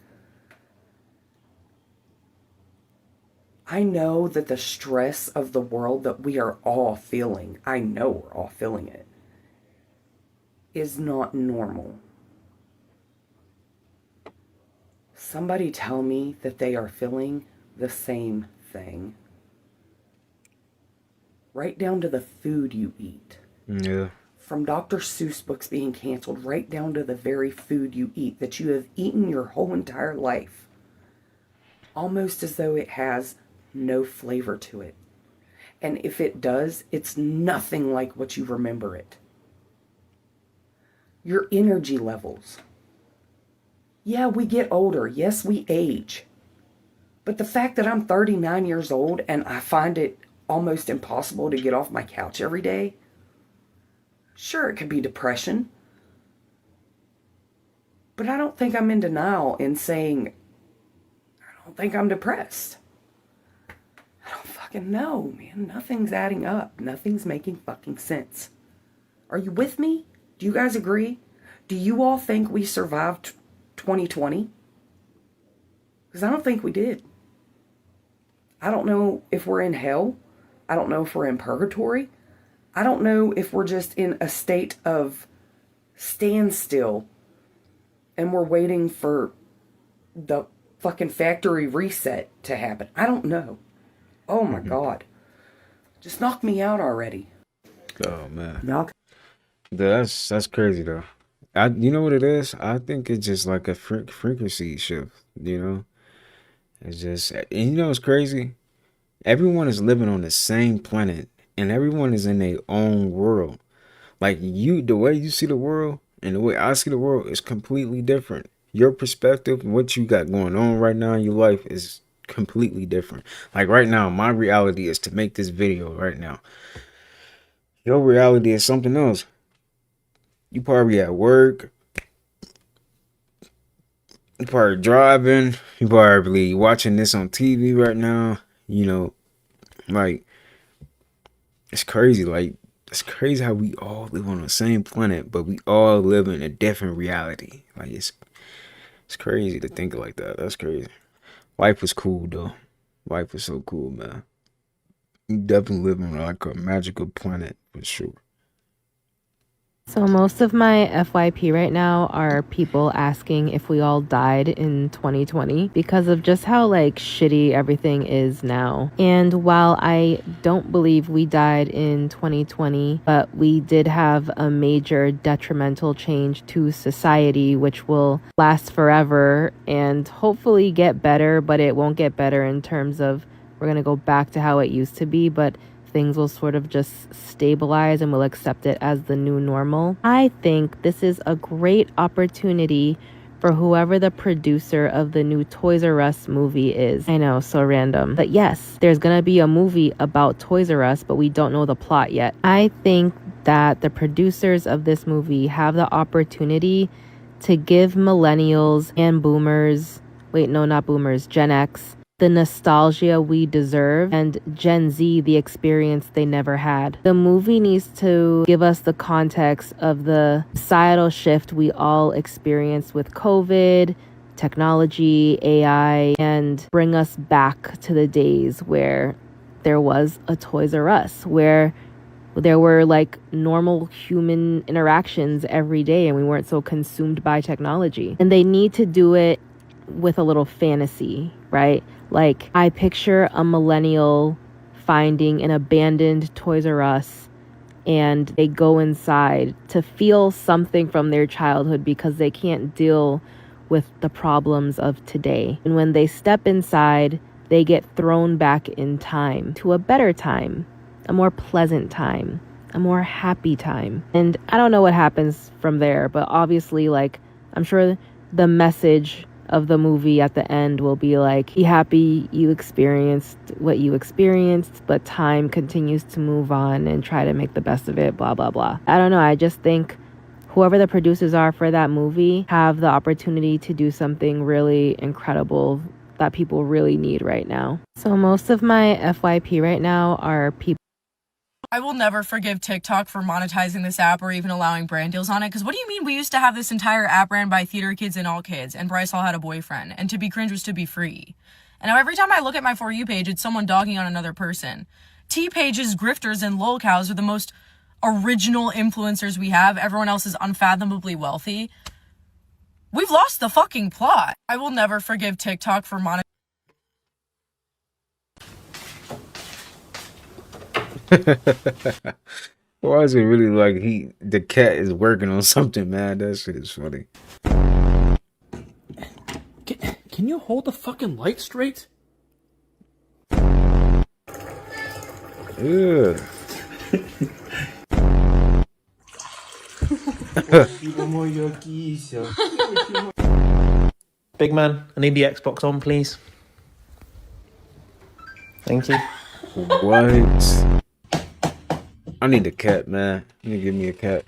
I know that the stress of the world that we are all feeling, I know we're all feeling it, is not normal. Somebody tell me that they are feeling the same thing. Right down to the food you eat. Yeah. From Dr. Seuss books being canceled, right down to the very food you eat that you have eaten your whole entire life. Almost as though it has no flavor to it. And if it does, it's nothing like what you remember it. Your energy levels. Yeah, we get older. Yes, we age. But the fact that I'm 39 years old and I find it almost impossible to get off my couch every day, sure, it could be depression. But I don't think I'm in denial in saying, I don't think I'm depressed. I don't fucking know, man. Nothing's adding up. Nothing's making fucking sense. Are you with me? Do you guys agree? Do you all think we survived 2020? Because I don't think we did. I don't know if we're in hell. I don't know if we're in purgatory. I don't know if we're just in a state of standstill and we're waiting for the fucking factory reset to happen. I don't know. Oh my God. Just knock me out already. Oh man. Y'all. That's crazy though. You know what it is? I think it's just like a frequency shift, you know? It's just, and you know what's crazy? Everyone is living on the same planet and everyone is in their own world. Like the way you see the world and the way I see the world is completely different. Your perspective, what you got going on right now in your life is completely different. Like right now, my reality is to make this video right now. Your reality is something else. You probably at work. You probably driving. You probably watching this on TV right now. You know, like It's crazy. Like, it's crazy how we all live on the same planet, but we all live in a different reality. Like, it's crazy to think like that. That's crazy. Life was cool though. Life was so cool, man. You definitely live on like a magical planet for sure. So most of my FYP right now are people asking if we all died in 2020 because of just how like shitty everything is now. And while I don't believe we died in 2020, but we did have a major detrimental change to society, which will last forever and hopefully get better, but it won't get better in terms of we're going to go back to how it used to be, but things will sort of just stabilize and we'll accept it as the new normal. I think this is a great opportunity for whoever the producer of the new Toys R Us movie is. I know, so random. But yes, there's gonna be a movie about Toys R Us, but we don't know the plot yet. I think that the producers of this movie have the opportunity to give millennials and boomers, Gen X, the nostalgia we deserve, and Gen Z the experience they never had. The movie needs to give us the context of the societal shift we all experienced with COVID, technology, AI, and bring us back to the days where there was a Toys R Us, where there were like normal human interactions every day and we weren't so consumed by technology. And they need to do it with a little fantasy, right? Like, I picture a millennial finding an abandoned Toys R Us and they go inside to feel something from their childhood because they can't deal with the problems of today. And when they step inside, they get thrown back in time to a better time, a more pleasant time, a more happy time. And I don't know what happens from there, but obviously, like, I'm sure the message of the movie at the end will be like, be happy you experienced what you experienced, but time continues to move on and try to make the best of it, blah, blah, blah. I don't know. I just think whoever the producers are for that movie have the opportunity to do something really incredible that people really need right now. So most of my FYP right now are people. I will never forgive TikTok for monetizing this app or even allowing brand deals on it. Because what do you mean we used to have this entire app ran by theater kids and all kids, and Bryce Hall had a boyfriend, and to be cringe was to be free. And now every time I look at my For You page, it's someone dogging on another person. T-Pages, grifters, and lolcows are the most original influencers we have. Everyone else is unfathomably wealthy. We've lost the fucking plot. I will never forgive TikTok for monetizing. Why is it really like the cat is working on something, man? That shit is funny. Can you hold the fucking light straight? Yeah. Big man, I need the Xbox on, please. Thank you. What? I need a cat, man. You need to give me a cat.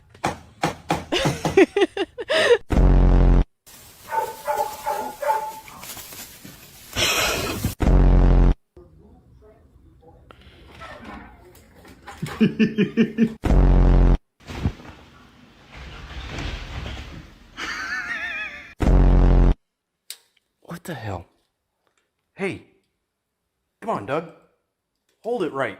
What the hell? Hey, come on, Doug. Hold it right.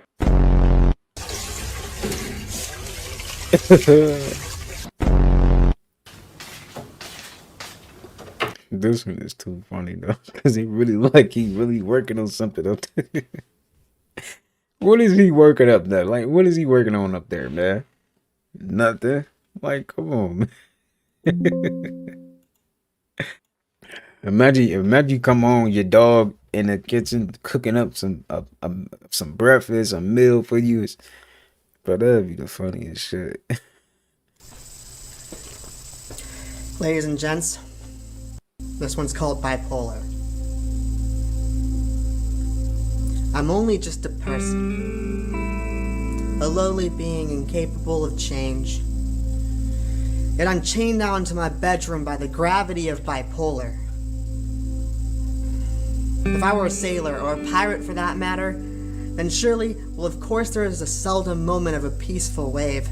This one is too funny though, because he really working on something up there. What is he working up there? Like, what is he working on up there, man? Nothing. Like, come on, man. Imagine you come on your dog in the kitchen cooking up some breakfast, a meal for you. But that'd be the funniest shit. Ladies and gents, this one's called bipolar. I'm only just a person, a lowly being incapable of change. Yet I'm chained down to my bedroom by the gravity of bipolar. If I were a sailor, or a pirate for that matter, then surely, well, of course there is a seldom moment of a peaceful wave.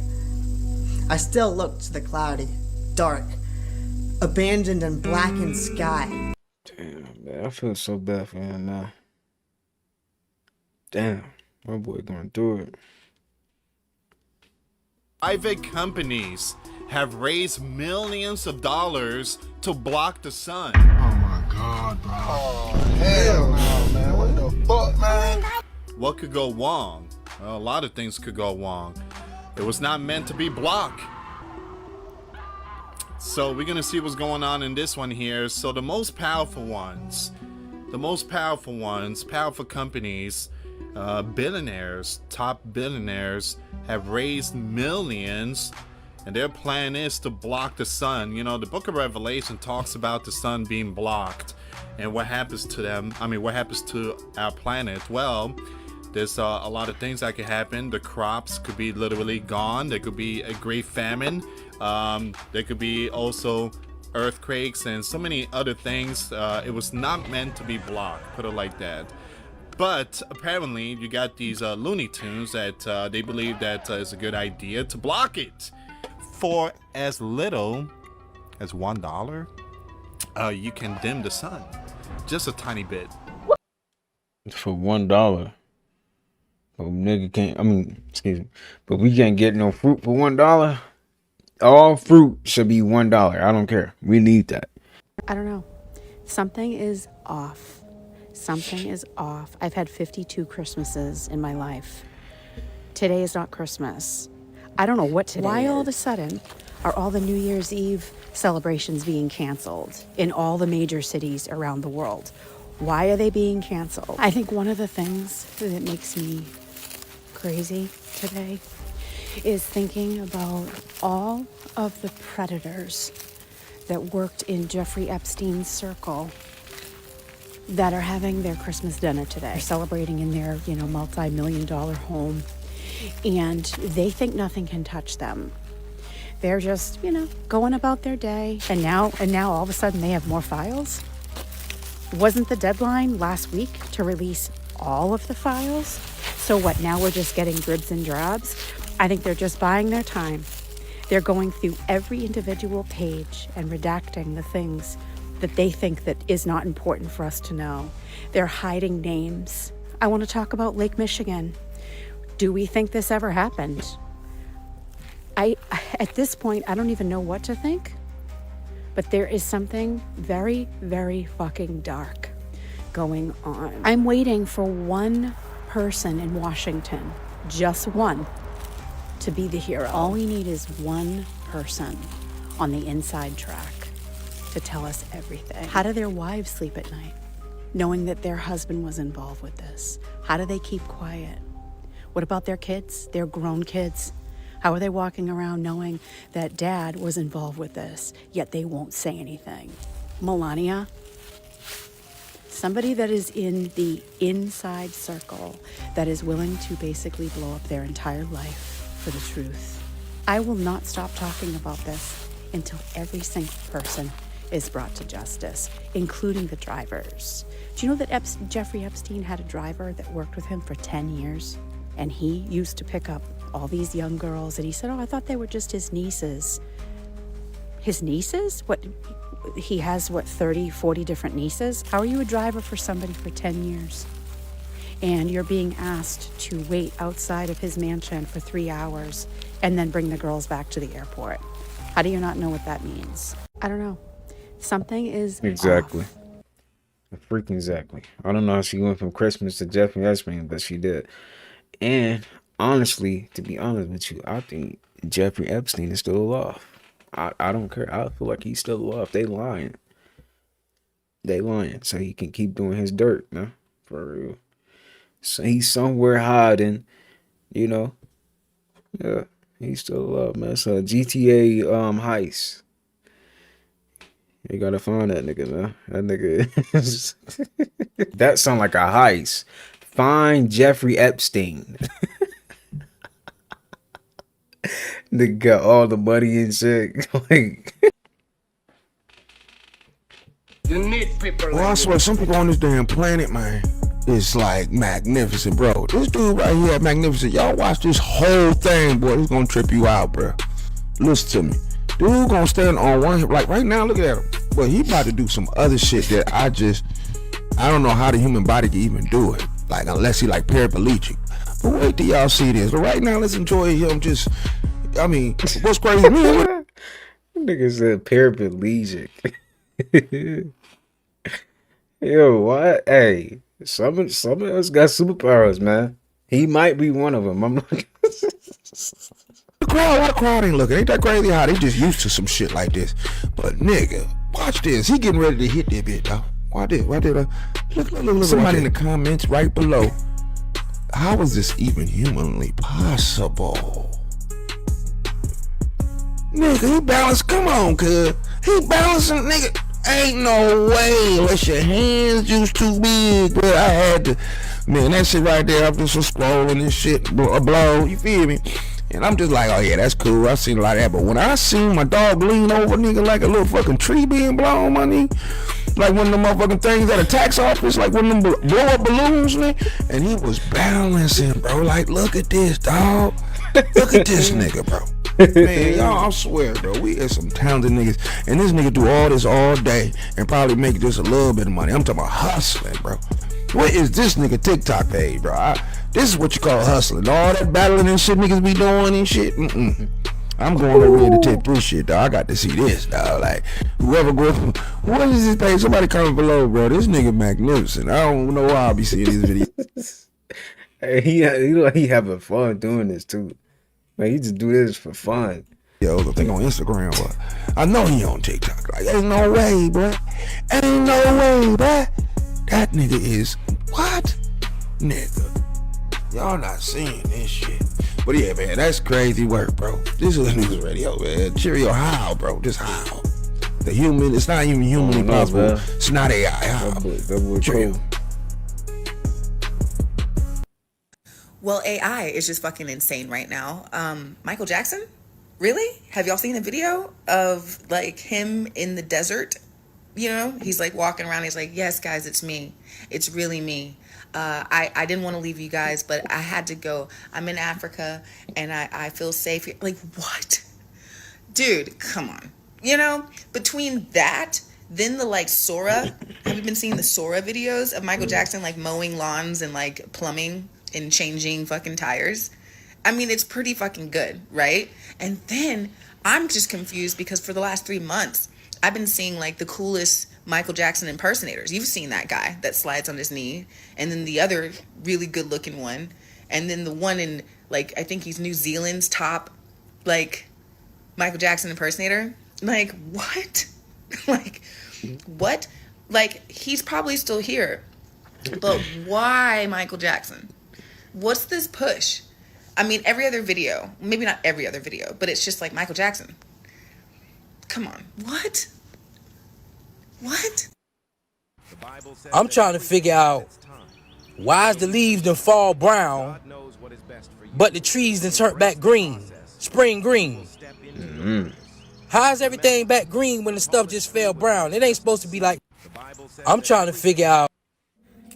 I still look to the cloudy, dark, abandoned and blackened sky. Damn, man, I feel so bad for him now. Damn, my boy going through it. Private companies have raised millions of dollars to block the sun. Oh my God, bro. Oh, hell no, man. What the fuck, man? What could go wrong? Well, a lot of things could go wrong. It was not meant to be blocked. So we're gonna see what's going on in this one here. So the most powerful companies, billionaires, top billionaires, have raised millions, and their plan is to block the sun. You know, the book of Revelation talks about the sun being blocked and what happens to them. I mean, what happens to our planet? Well, there's a lot of things that could happen. The crops could be literally gone. There could be a great famine. There could be also earthquakes and so many other things. It was not meant to be blocked, put it like that. But apparently you got these Looney Tunes that they believe that it's a good idea to block it. For as little as $1, you can dim the sun. Just a tiny bit. For $1. But nigga can't, excuse me. But we can't get no fruit for $1. All fruit should be $1. I don't care. We need that. I don't know. Something is off. Something is off. I've had 52 Christmases in my life. Today is not Christmas. I don't know what today is. Why all of a sudden are all the New Year's Eve celebrations being canceled in all the major cities around the world? Why are they being canceled? I think one of the things that makes me crazy today is thinking about all of the predators that worked in Jeffrey Epstein's circle that are having their Christmas dinner today, celebrating in their, multi-million-dollar home, and they think nothing can touch them. They're just, going about their day, and now all of a sudden they have more files. Wasn't the deadline last week to release all of the files? So what, now we're just getting dribs and drabs? I think they're just buying their time. They're going through every individual page and redacting the things that they think that is not important for us to know. They're hiding names. I want to talk about Lake Michigan. Do we think this ever happened? At this point, I don't even know what to think. But there is something very, very fucking dark going on. I'm waiting for one person in Washington, just one, to be the hero. All we need is one person on the inside track to tell us everything. How do their wives sleep at night, knowing that their husband was involved with this? How do they keep quiet? What about their kids, their grown kids? How are they walking around knowing that dad was involved with this, yet they won't say anything? Melania, somebody that is in the inside circle, that is willing to basically blow up their entire life for the truth. I will not stop talking about this until every single person is brought to justice, including the drivers. Do you know that Jeffrey Epstein had a driver that worked with him for 10 years? And he used to pick up all these young girls, and he said, I thought they were just his nieces. His nieces? What? He has, 30, 40 different nieces? How are you a driver for somebody for 10 years? And you're being asked to wait outside of his mansion for 3 hours and then bring the girls back to the airport. How do you not know what that means? I don't know. Something is Exactly. off. Freaking exactly. I don't know how she went from Christmas to Jeffrey Epstein, but she did. And honestly, to be honest with you, I think Jeffrey Epstein is still alive. I don't care. I feel like he's still alive. They lying. So he can keep doing his dirt, man. For real. So he's somewhere hiding, Yeah, he's still alive, man. So GTA heist. You gotta find that nigga, man. That nigga is that sound like a heist. Find Jeffrey Epstein. Nigga got all the money and shit. Like, you need people. Well, I swear, some people on this damn planet, man, is like magnificent, bro. This dude right here, magnificent. Y'all watch this whole thing, boy. It's gonna trip you out, bro. Listen to me. Dude gonna stand on one hip. Like right now, look at him. But he about to do some other shit that I don't know how the human body can even do it. Like unless he like paraplegic. But wait till y'all see this. But right now, let's enjoy him just. I mean, what's crazy? Nigga said paraplegic. Yo, what? Hey, some of us got superpowers, man. He might be one of them. I'm like, why the crowd ain't looking? Ain't that crazy how they just used to some shit like this? But nigga, watch this. He getting ready to hit that bit, dog. Look. Somebody in the comments right below. How is this even humanly possible? Nigga, he balanced. Come on, cuz. He balancing, nigga. Ain't no way unless your hands just too big, bro. I had to, man, that shit right there, I'm just scrolling and shit, blow, you feel me? And I'm just like, oh yeah, that's cool. I've seen a lot of that. But when I seen my dog lean over, nigga, like a little fucking tree being blown, my nigga, like one of them motherfucking things at a tax office, like one of them blow up balloons, man. And he was balancing, bro. Like, look at this, dog. Look at this nigga, bro. Man, y'all, I swear, bro, we are some talented niggas. And this nigga do all this all day and probably make just a little bit of money. I'm talking about hustling, bro. What is this nigga TikTok page, bro? This is what you call hustling. All that battling and shit niggas be doing and shit. I'm going over here to tip this shit, dog. I got to see this, dog. Like, whoever go, what is this page? Somebody comment below, bro. This nigga magnificent. I don't know why I'll be seeing these videos. Hey, he having fun doing this too. Man, he just do this for fun. Yo, I think on Instagram, but I know he on TikTok. Like, ain't no way, bro. Ain't no way, bro. That nigga is what? Nigga. Y'all not seeing this shit. But yeah, man, that's crazy work, bro. This is news radio, man. Cheerio, how, bro? Just how. The human, it's not even humanly possible. Bro. It's not AI. How? That boy Cheerio. Well, AI is just fucking insane right now. Michael Jackson? Really? Have y'all seen a video of like him in the desert? You know, he's like walking around. He's like, yes, guys, it's me. It's really me. I didn't want to leave you guys, but I had to go. I'm in Africa and I feel safe here. Like, what? Dude, come on. You know, between that, then the like Sora. Have you been seeing the Sora videos of Michael Jackson like mowing lawns and like plumbing and changing fucking tires? I mean, it's pretty fucking good, right? And then I'm just confused because for the last 3 months, I've been seeing like the coolest Michael Jackson impersonators. You've seen that guy that slides on his knee, and then the other really good looking one, and then the one in like, I think he's New Zealand's top like Michael Jackson impersonator. Like, what? Like, what? Like, he's probably still here, but why Michael Jackson? What's this push? I mean, every other video, maybe not every other video, but it's just like Michael Jackson. Come on. What? What? I'm trying to figure out why's the leaves done fall brown, but the trees done turned back green, spring green. How's everything back green when the stuff just fell brown? It ain't supposed to be like. I'm trying to figure out.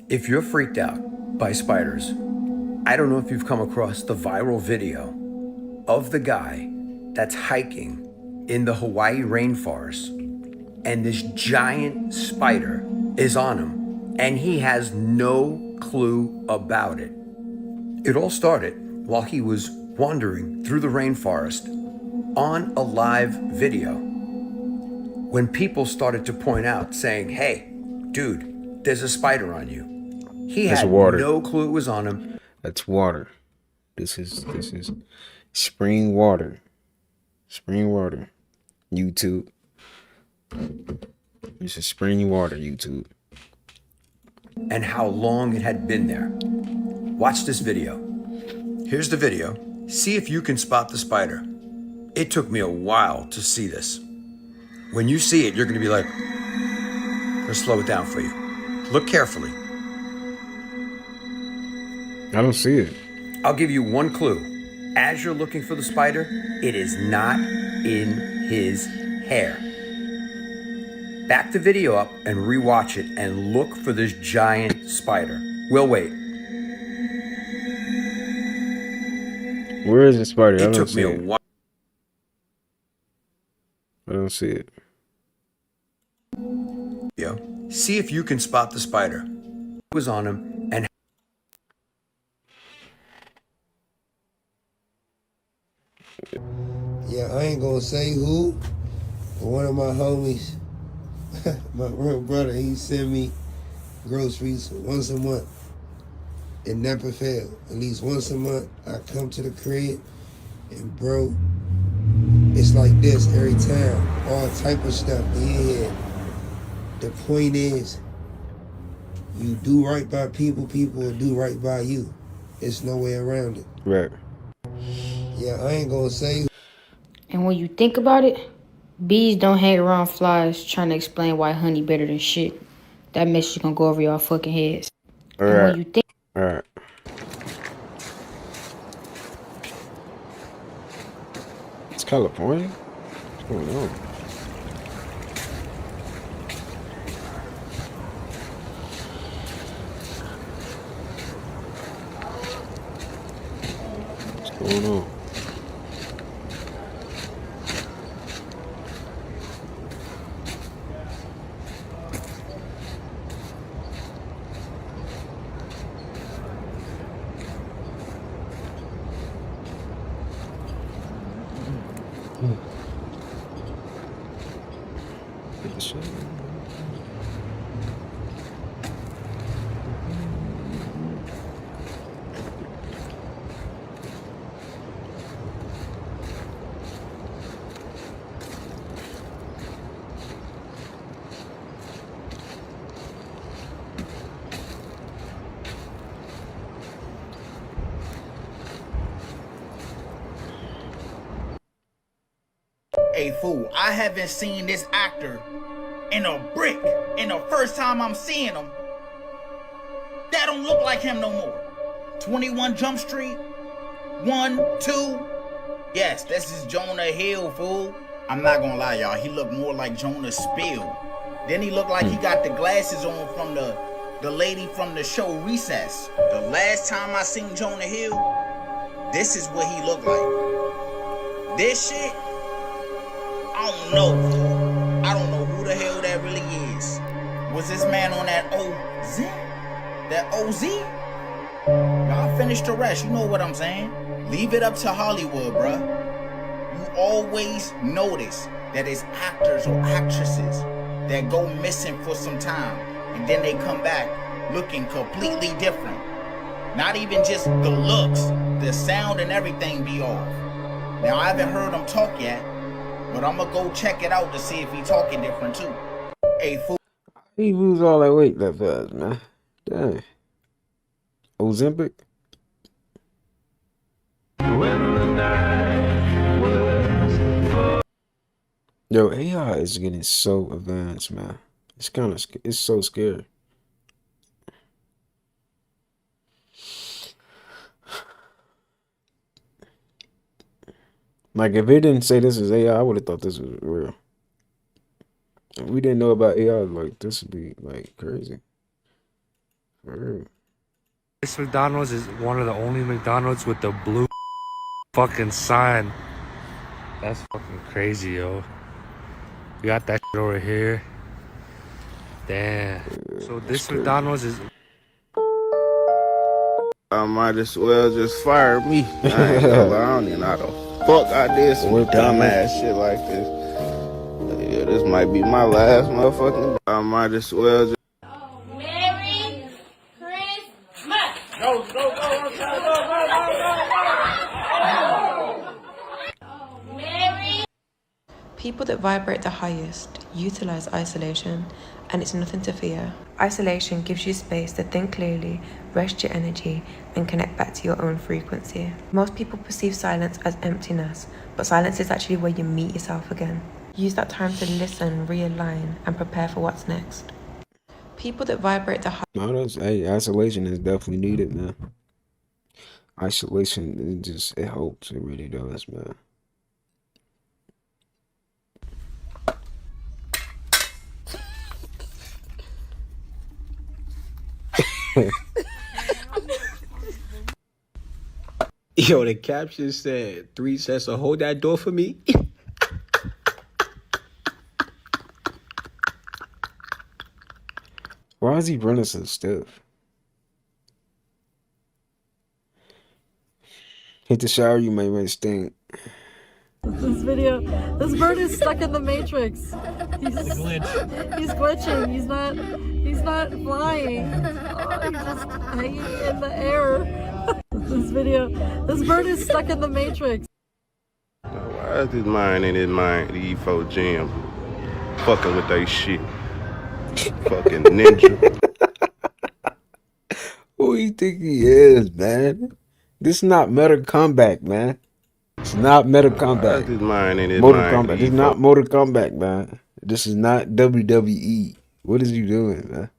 If you're freaked out by spiders, I don't know if you've come across the viral video of the guy that's hiking in the Hawaii rainforest, and this giant spider is on him, and he has no clue about it. It all started while he was wandering through the rainforest on a live video, when people started to point out, saying, hey, dude, there's a spider on you. He had no clue it was on him. That's water. This is spring water. Spring water. YouTube. This is spring water, YouTube. And how long it had been there. Watch this video. Here's the video. See if you can spot the spider. It took me a while to see this. When you see it, you're going to be like, I'm going to slow it down for you. Look carefully. I don't see it. I'll give you one clue. As you're looking for the spider, it is not in his hair. Back the video up and rewatch it and look for this giant spider. We'll wait. Where is the spider? I It don't took see me a it. while. I don't see it. Yeah. See if you can spot the spider. It was on him and Yeah, I ain't gonna say who, but one of my homies, my real brother, he send me groceries once a month. It never failed. At least once a month, I come to the crib, and bro, it's like this every time. All type of stuff. Yeah. The point is, you do right by people, people will do right by you. There's no way around it. Right. Yeah, I ain't gonna say. And when you think about it, bees don't hang around flies trying to explain why honey better than shit. That message gonna go over y'all fucking heads. All And right. when you think All right. It's California? What's going on? What's going on? Hey fool, I haven't seen this actor in a brick. And the first time I'm seeing him, that don't look like him no more. 21 Jump Street, 1, 2. Yes, this is Jonah Hill, fool. I'm not gonna lie, y'all. He looked more like Jonah Spill. Then he looked like he got the glasses on from the lady from the show Recess. The last time I seen Jonah Hill, this is what he looked like. This shit, I don't know, fool. I don't know who the hell that really is. Was this man on that OZ? That OZ? Y'all finish the rest, you know what I'm saying? Leave it up to Hollywood, bruh. You always notice that it's actors or actresses that go missing for some time, and then they come back looking completely different. Not even just the looks, the sound and everything be off. Now, I haven't heard him talk yet, but I'm gonna go check it out to see if he talking different too. Hey, fool. He lose all that weight that fast, man. Dang. Ozempic? Yo, AI is getting so advanced, man. It's kind of, it's so scary. Like, if it didn't say this is AI, I would have thought this was real. If we didn't know about AI, like, this would be, like, crazy. For real. This McDonald's is one of the only McDonald's with the blue fucking sign. That's fucking crazy, yo. We got that shit over here. Damn. So this McDonald's is... I might as well just fire me. I ain't gonna lie, I don't even know how the fuck I did some dumbass shit like this. Yeah, this might be my last motherfucking. I might as well just. Merry Christmas! Go, go, go, go, go, go, Merry. People that vibrate the highest utilize isolation, and it's nothing to fear. Isolation gives you space to think clearly, rest your energy, and connect back to your own frequency. Most people perceive silence as emptiness, but silence is actually where you meet yourself again. Use that time to listen, realign, and prepare for what's next. People that vibrate the No, that's, hey, isolation is definitely needed, man. Isolation, it helps. It really does, man. Yo, the caption said 3 cents, so hold that door for me. Why is he running so stiff? Hit the shower, you may stink. This video, this bird is stuck in the matrix. He's glitching. He's not flying. Oh, he's just hanging in the air. This video, this bird is stuck in the matrix. Why is this mine in his mind, the E4 Jam? Fucking with that shit. Fucking ninja. Who you think he is, man? This is not Mortal Kombat, man. It's not Mortal Kombat. This mine in his Mortal mind. Kombat. This is not Mortal Kombat, man. This is not WWE. What is you doing, man?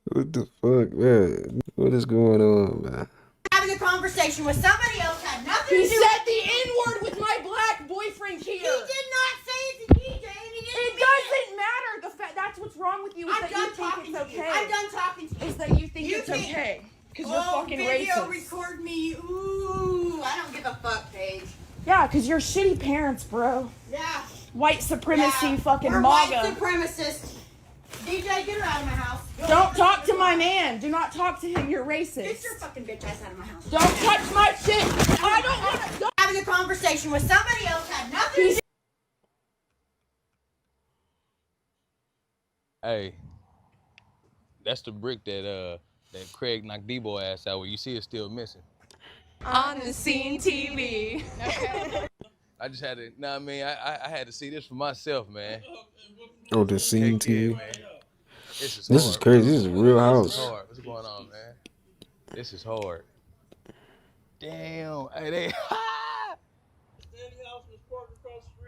What the fuck, man? What is going on, man? Having a conversation with somebody else had nothing to do. He said the N-word with my black boyfriend here. He did not say it to DJ, and he didn't. It doesn't matter. That's what's wrong with you. Is I'm that done you think talking it's to you. okay. I'm done talking to you. Is that you think it's okay? Because you're fucking video racist. record me. Ooh, I don't give a fuck, Paige. Yeah, because you're shitty parents, bro. Yeah. White supremacy, Yeah, fucking we're MAGA. white supremacists. DJ, get her out of my house. Don't talk to my man. Do not talk to him. You're racist. Get your fucking bitch ass out of my house. Don't touch my shit. I don't want to. Having a conversation with somebody else had nothing to do. Hey, that's the brick that Craig knocked D-boy ass out with. You see it's still missing. On the scene TV. I just had to, I mean, I had to see this for myself, man. Oh, the scene TV. Man. This is crazy. This is a real house. This is hard. What's going on, man? This is hard. Damn. Hey, they.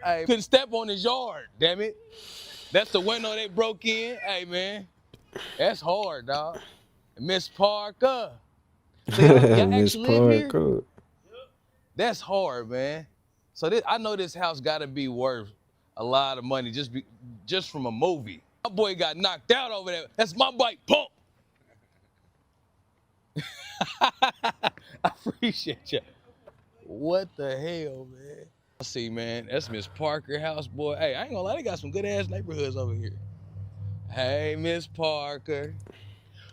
Hey, couldn't step on his yard, damn it. That's the window they broke in. Hey, man. That's hard, dog. Miss Parker. So y'all Miss actually live here? Parker. That's hard, man. So I know this house got to be worth a lot of money just from a movie. My boy got knocked out over there. That's my bike pump. I appreciate you. What the hell, man? I see, man. That's Miss Parker house, boy. Hey, I ain't gonna lie, they got some good ass neighborhoods over here. Hey, Miss Parker.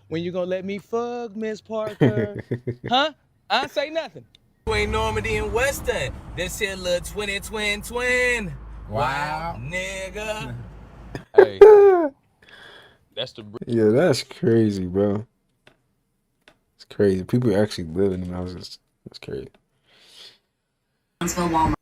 When you gonna let me fuck, Miss Parker? Huh? I ain't say nothing. You ain't Normandy and Western. This here little twin. Wow, nigga. Hey, that's the. Yeah, that's crazy, bro. It's crazy. People actually live in them houses. That's crazy. That's funny.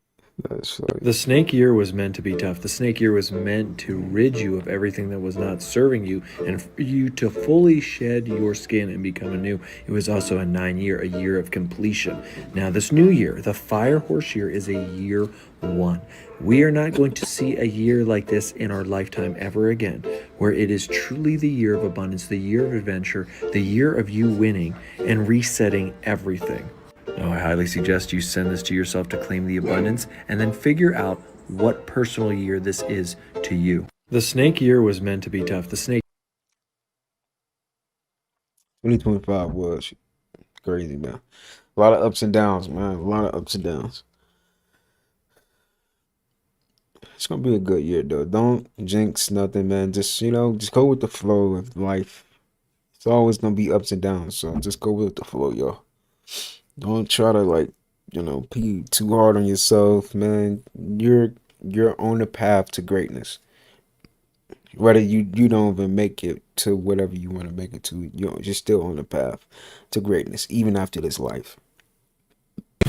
The snake year was meant to be tough. The snake year was meant to rid you of everything that was not serving you and for you to fully shed your skin and become anew. It was also a 9-year, a year of completion. Now, this new year, the Fire Horse year, is a year 1. We are not going to see a year like this in our lifetime ever again, where it is truly the year of abundance, the year of adventure, the year of you winning and resetting everything. Now, I highly suggest you send this to yourself to claim the abundance and then figure out what personal year this is to you. The snake year was meant to be tough. The snake 2025 was crazy, man. A lot of ups and downs, man. A lot of ups and downs. It's gonna be a good year, though. Don't jinx nothing, man. Just, just go with the flow of life. It's always gonna be ups and downs, so just go with the flow, y'all. Don't try to be too hard on yourself, man. You're on the path to greatness. Whether you don't even make it to whatever you want to make it to, you're still on the path to greatness, even after this life.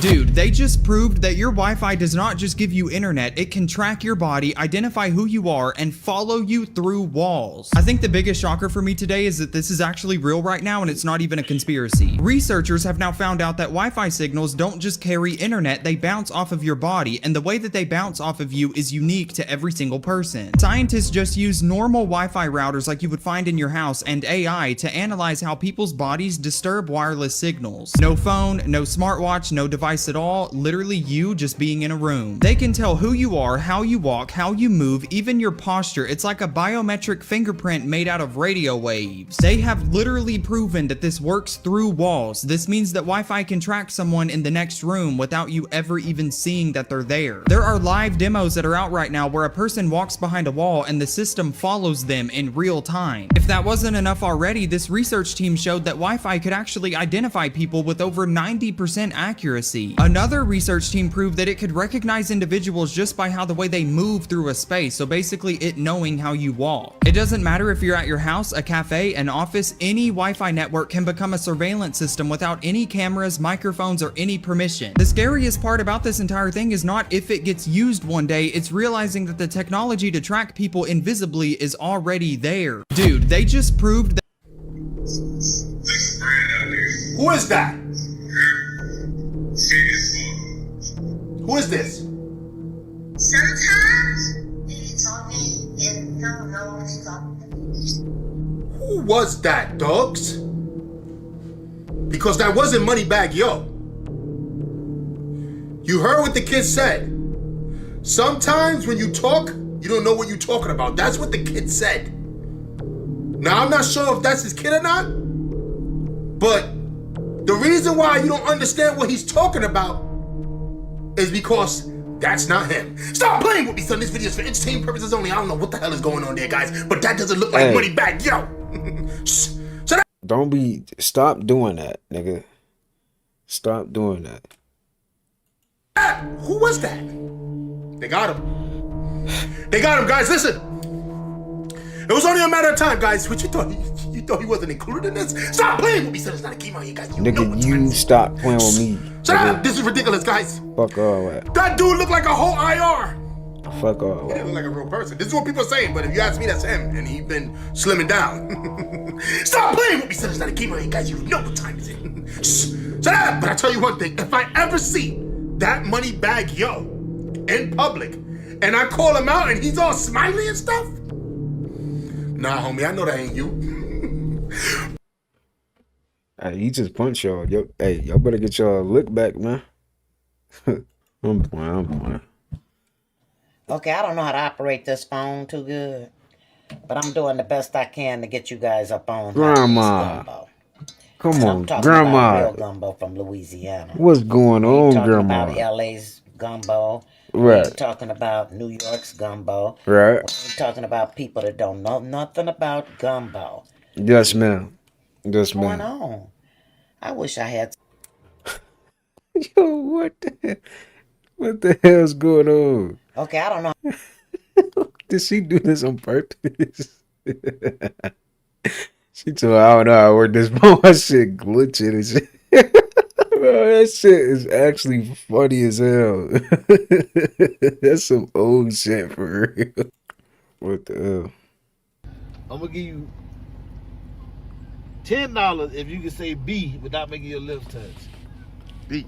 Dude, they just proved that your Wi-Fi does not just give you internet, it can track your body, identify who you are, and follow you through walls. I think the biggest shocker for me today is that this is actually real right now and it's not even a conspiracy. Researchers have now found out that Wi-Fi signals don't just carry internet, they bounce off of your body, and the way that they bounce off of you is unique to every single person. Scientists just use normal Wi-Fi routers like you would find in your house and AI to analyze how people's bodies disturb wireless signals. No phone, no smartwatch, no device device at all, literally you just being in a room. They can tell who you are, how you walk, how you move, even your posture. It's like a biometric fingerprint made out of radio waves. They have literally proven that this works through walls. This means that Wi-Fi can track someone in the next room without you ever even seeing that they're there. There are live demos that are out right now where a person walks behind a wall and the system follows them in real time. If that wasn't enough already, this research team showed that Wi-Fi could actually identify people with over 90% accuracy. Another research team proved that it could recognize individuals just by how the way they move through a space, so basically it knowing how you walk. It doesn't matter if you're at your house, a cafe, an office, any Wi-Fi network can become a surveillance system without any cameras, microphones, or any permission. The scariest part about this entire thing is not if it gets used one day, it's realizing that the technology to track people invisibly is already there. Dude, they just proved that. Who is that? Who is this? Sometimes it's on me and no, no, it's on me. Who was that, dogs? Because that wasn't Moneybag Yo. You heard what the kid said. Sometimes when you talk, you don't know what you're talking about. That's what the kid said. Now, I'm not sure if that's his kid or not, but the reason why you don't understand what he's talking about is because that's not him. Stop playing with me, son. This video is for entertainment purposes only. I don't know what the hell is going on there, guys, but that doesn't look like Moneybag Yo. So that Stop doing that, nigga. Stop doing that. Who was that? They got him. They got him, guys. Listen. It was only a matter of time, guys. What you thought? You thought he wasn't included in this? Stop playing with me, son. It's not a game out here, guys. Nigga, you stop playing with me. Shut up. This is ridiculous, guys. Fuck all that. That dude looked like a whole IR. Fuck all He that. didn't look like a real person. This is what people are saying, but if you ask me, that's him, and he's been slimming down. Stop playing with me, son. It's not a game out here, guys. You know what time is it? Shh. Shut up. But I tell you one thing. If I ever see that Moneybag Yo in public, and I call him out, and he's all smiley and stuff, nah, homie, I know that ain't you. Hey, he just punched y'all. Yo, hey, y'all better get y'all look back, man. I'm playing. Okay, I don't know how to operate this phone too good, but I'm doing the best I can to get you guys up on Grandma. gumbo. Come And on, I'm talking Grandma. about real gumbo from Louisiana. What's going on, talking Grandma? about LA's gumbo. Right. We're talking about New York's gumbo. Right. We're talking about people that don't know nothing about gumbo. Yes, ma'am. Yes, What's going ma'am. on? I wish I had. Yo, what the hell's going on? Okay, I don't know. Did she do this on purpose? She told me, I don't know how to work this phone. That shit glitching and shit. Bro, that shit is actually funny as hell. That's some old shit for real. What the hell? I'm gonna give you $10 if you can say B without making your lips touch. B.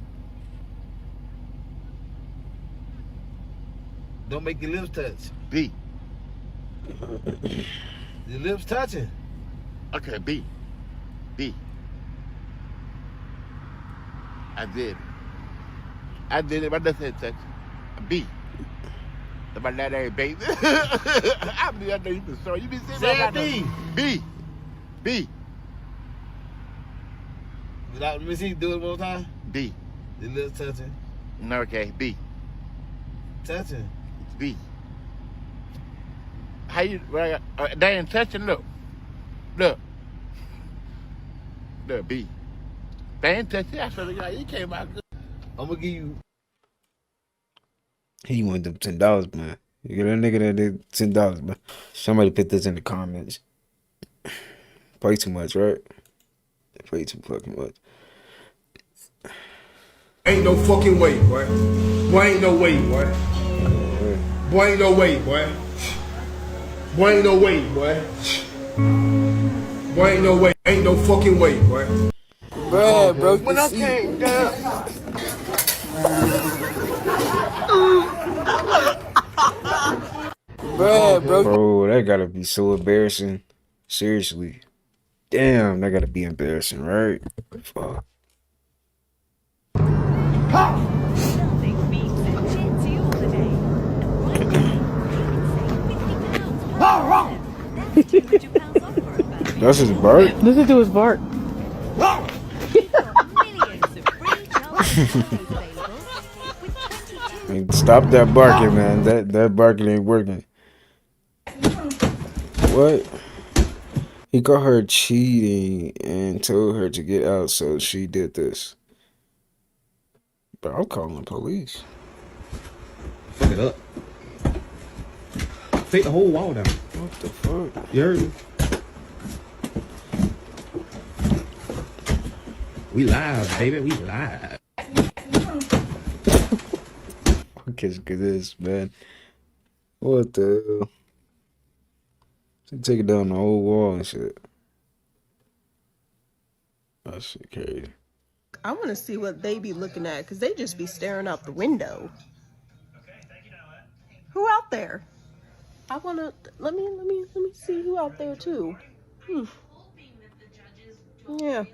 Don't make your lips touch. B. Your lips touching. Okay, B. B. I did. I did it. My lips ain't touch. B. My dad ain't baby. I know you been sorry. You been saying B. B. B. Without, let me see, do it one more time. B. Your lips touching. No, okay, B. Touching. It's B. How you, they ain't touching, look. Look. Look, B. They ain't touching, I swear to God, you came out good. I'm gonna give you. He wanted them $10, man. You get a nigga that did $10, man. Somebody put this in the comments. Play too much, right? Play too fucking much. Ain't no fucking way, boy. Boy, ain't no way, boy. Boy, ain't no way, boy. Boy, ain't no way, boy. Boy, ain't no way. Ain't no fucking way, boy. Bruh, bro. When I came down. Bro, that gotta be so embarrassing. Seriously. Damn, that gotta be embarrassing, right? Fuck. That's his bark? Listen to his bark. Hey, stop that barking, man. That barking ain't working. What? He caught her cheating and told her to get out, so she did this. But I'm calling the police. Fuck it up. Take the whole wall down. What the fuck? You heard me? We live, baby. We live. What kids get this, man? What the hell? She take it down the whole wall and shit. That shit crazy. I want to see what they be looking at because they just be staring out the window. Who out there? I want to let me see who out there too. Yeah.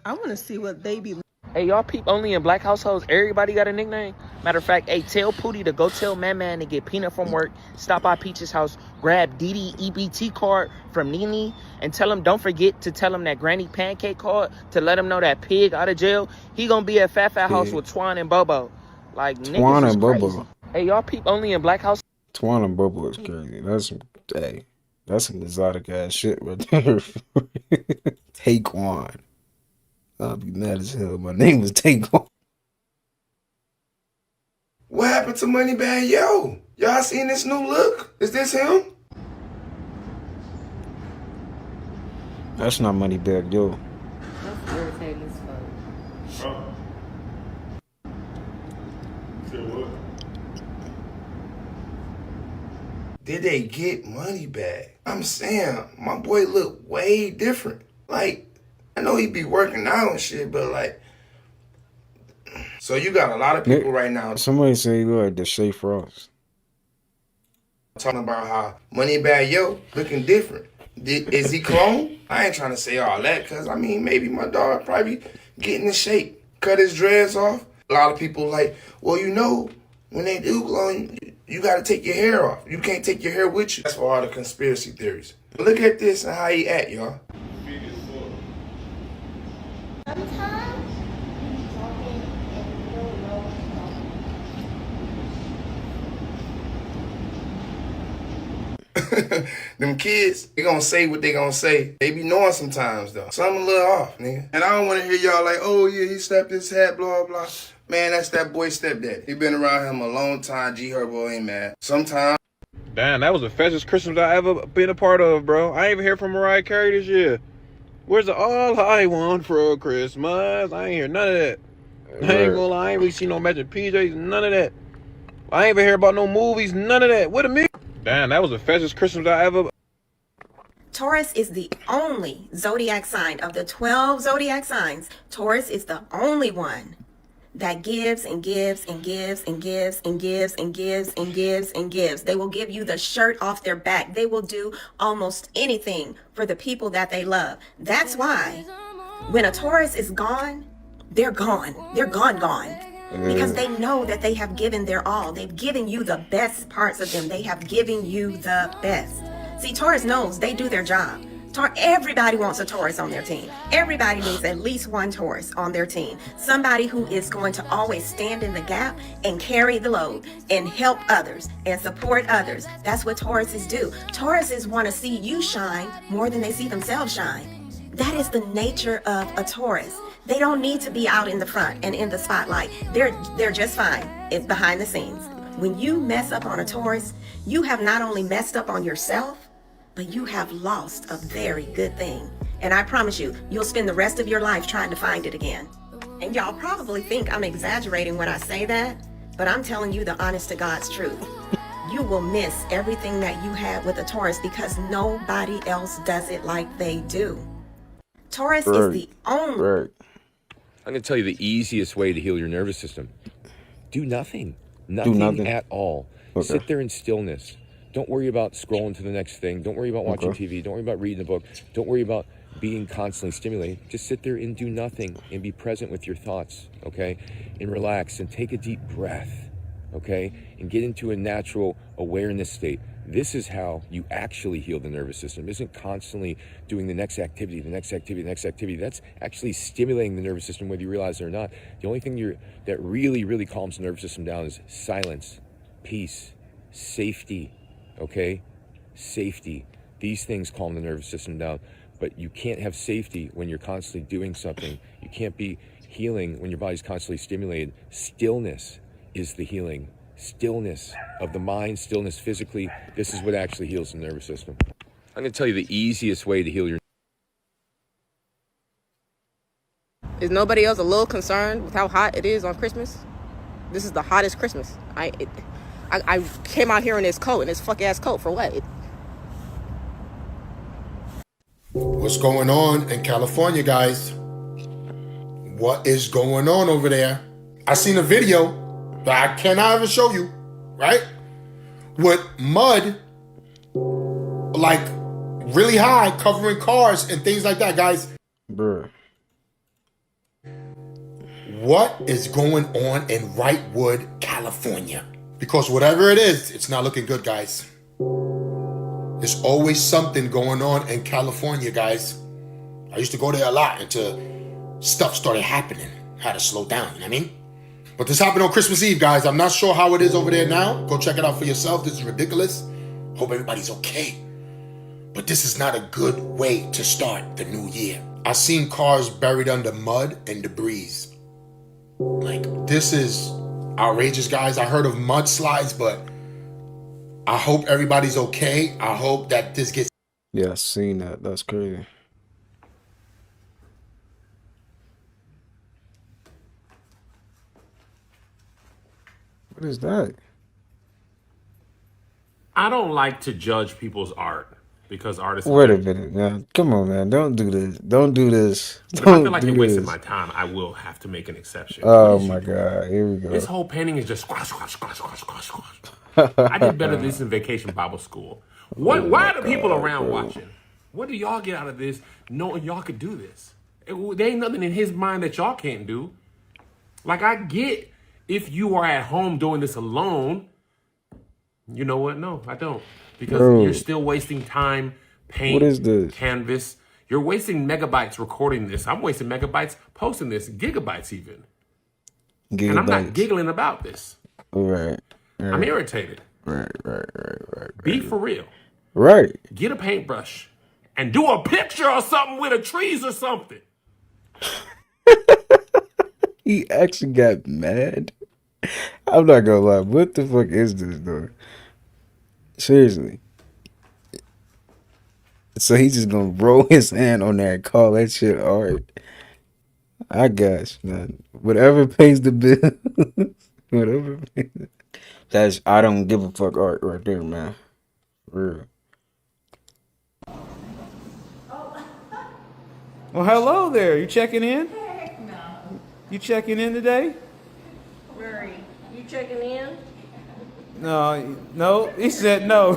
I want to see what they be. Hey, y'all peep only in black households. Everybody got a nickname. Matter of fact, hey, tell Pootie to go tell Man to get Peanut from work, stop by Peach's house, grab Dee EBT card from Nene, and tell him don't forget to tell him that Granny Pancake card to let him know that Pig out of jail. He gonna be at Fat house with Twan and Bobo. Like, Twan niggas is and crazy. Bobo. Hey, y'all peep only in black house. Twan and Bobo is crazy. That's some exotic ass shit right there. Taekwon. I'll be mad as hell. My name was Taekwon. What happened to Moneybag Yo? Y'all seen this new look? Is this him? That's not Moneybag Yo. That's irritating as fuck. Did they get Moneybag? I'm saying, my boy look way different. Like, I know he be working out and shit, but like, so you got a lot of people right now Somebody say he look like the Shay Frost. talking about how Moneybag Yo looking different. Is he clone? I ain't trying to say all that, because I mean, maybe my dog probably getting in shape, cut his dreads off. A lot of people like, well, you know, when they do clone, you got to take your hair off. You can't take your hair with you. That's for all the conspiracy theories. Look at this and how he act, y'all. Them kids, they gonna say what they gonna say. They be knowing sometimes though. Something a little off, nigga. And I don't wanna hear y'all like, oh yeah, he slapped his hat, blah, blah. Man, that's that boy stepdaddy. He been around him a long time. G Herbo ain't mad. Sometimes. Damn, that was the fastest Christmas I ever been a part of, bro. I ain't even hear from Mariah Carey this year. Where's the All I Want for Christmas? I ain't hear none of that. I ain't gonna lie, I ain't really seen no matching PJs, none of that. I ain't even hear about no movies, none of that. What a minute. Damn, that was the fastest Christmas I ever. Taurus is the only zodiac sign of the 12 zodiac signs. Taurus is the only one that gives and gives and gives and gives and gives and gives and gives and gives. They will give you the shirt off their back. They will do almost anything for the people that they love. That's why when a Taurus is gone, they're gone. They're gone. Because they know that they have given their all. They've given you the best parts of them. They have given you the best. See, Taurus knows they do their job. Everybody wants a Taurus on their team. Everybody needs at least one Taurus on their team. Somebody who is going to always stand in the gap and carry the load and help others and support others. That's what Tauruses do. Tauruses want to see you shine more than they see themselves shine. That is the nature of a Taurus. They don't need to be out in the front and in the spotlight. They're just fine. It's behind the scenes. When you mess up on a Taurus, you have not only messed up on yourself, but you have lost a very good thing. And I promise you, you'll spend the rest of your life trying to find it again. And y'all probably think I'm exaggerating when I say that, but I'm telling you the honest to God's truth. You will miss everything that you had with a Taurus because nobody else does it like they do. Taurus is the only... I'm going to tell you the easiest way to heal your nervous system. Do nothing. Nothing at all. Okay. Sit there in stillness. Don't worry about scrolling to the next thing. Don't worry about watching TV. Don't worry about reading a book. Don't worry about being constantly stimulated, just sit there and do nothing and be present with your thoughts, okay? And relax and take a deep breath, okay? And get into a natural awareness state. This is how you actually heal the nervous system. It isn't constantly doing the next activity, the next activity, the next activity. That's actually stimulating the nervous system, whether you realize it or not. The only thing that really, really calms the nervous system down is silence, peace, safety, okay? Safety. These things calm the nervous system down. But you can't have safety when you're constantly doing something. You can't be healing when your body's constantly stimulated. Stillness is the healing. Stillness of the mind, stillness physically. This is what actually heals the nervous system. I'm going to tell you the easiest way to heal your. Is nobody else a little concerned with how hot it is on Christmas? This is the hottest Christmas. I came out here in this coat, in this fuck ass coat for what? What's going on in California, guys? What is going on over there? I seen a video that I cannot even show you, right? With mud, like really high, covering cars and things like that, guys. Bruh. What is going on in Wrightwood, California? Because whatever it is, it's not looking good, guys. There's always something going on in California, guys. I used to go there a lot until stuff started happening. I had to slow down, you know what I mean? But this happened on Christmas Eve, guys. I'm not sure how it is over there now. Go check it out for yourself. This is ridiculous. Hope everybody's okay. But this is not a good way to start the new year. I seen cars buried under mud and debris. Like, this is outrageous, guys. I heard of mudslides, but I hope everybody's okay. I hope that this gets... Yeah, I seen that. That's crazy. What is that? I don't like to judge people's art because art is. Wait a minute, man. Come on, man. Don't do this. Don't do this. If I Don't feel like do you're wasting this. my time, I will have to make an exception. Oh my God. Here we go. This whole painting is just squash, squash, squash, squash, squash, squash. I did better than this in vacation Bible school. What? Why are the people around watching? What do y'all get out of this knowing y'all could do this? There ain't nothing in his mind that y'all can't do. Like, I get if you are at home doing this alone. You know what? No, I don't. Because you're still wasting time, paint, What is this? canvas. You're wasting megabytes recording this. I'm wasting megabytes posting this, gigabytes even. And I'm not giggling about this. Right. I'm irritated. Right. Be for real. Right. Get a paintbrush and do a picture or something with the trees or something. He actually got mad. I'm not gonna lie. What the fuck is this, though? Seriously. So he's just gonna roll his hand on that and call that shit art. I guess, man. Whatever pays the bill. Whatever pays the... That's I don't give a fuck art right there, man. For real. Well, hello there. You checking in? Heck no. You checking in today? Where are you? You checking in? No. He said no.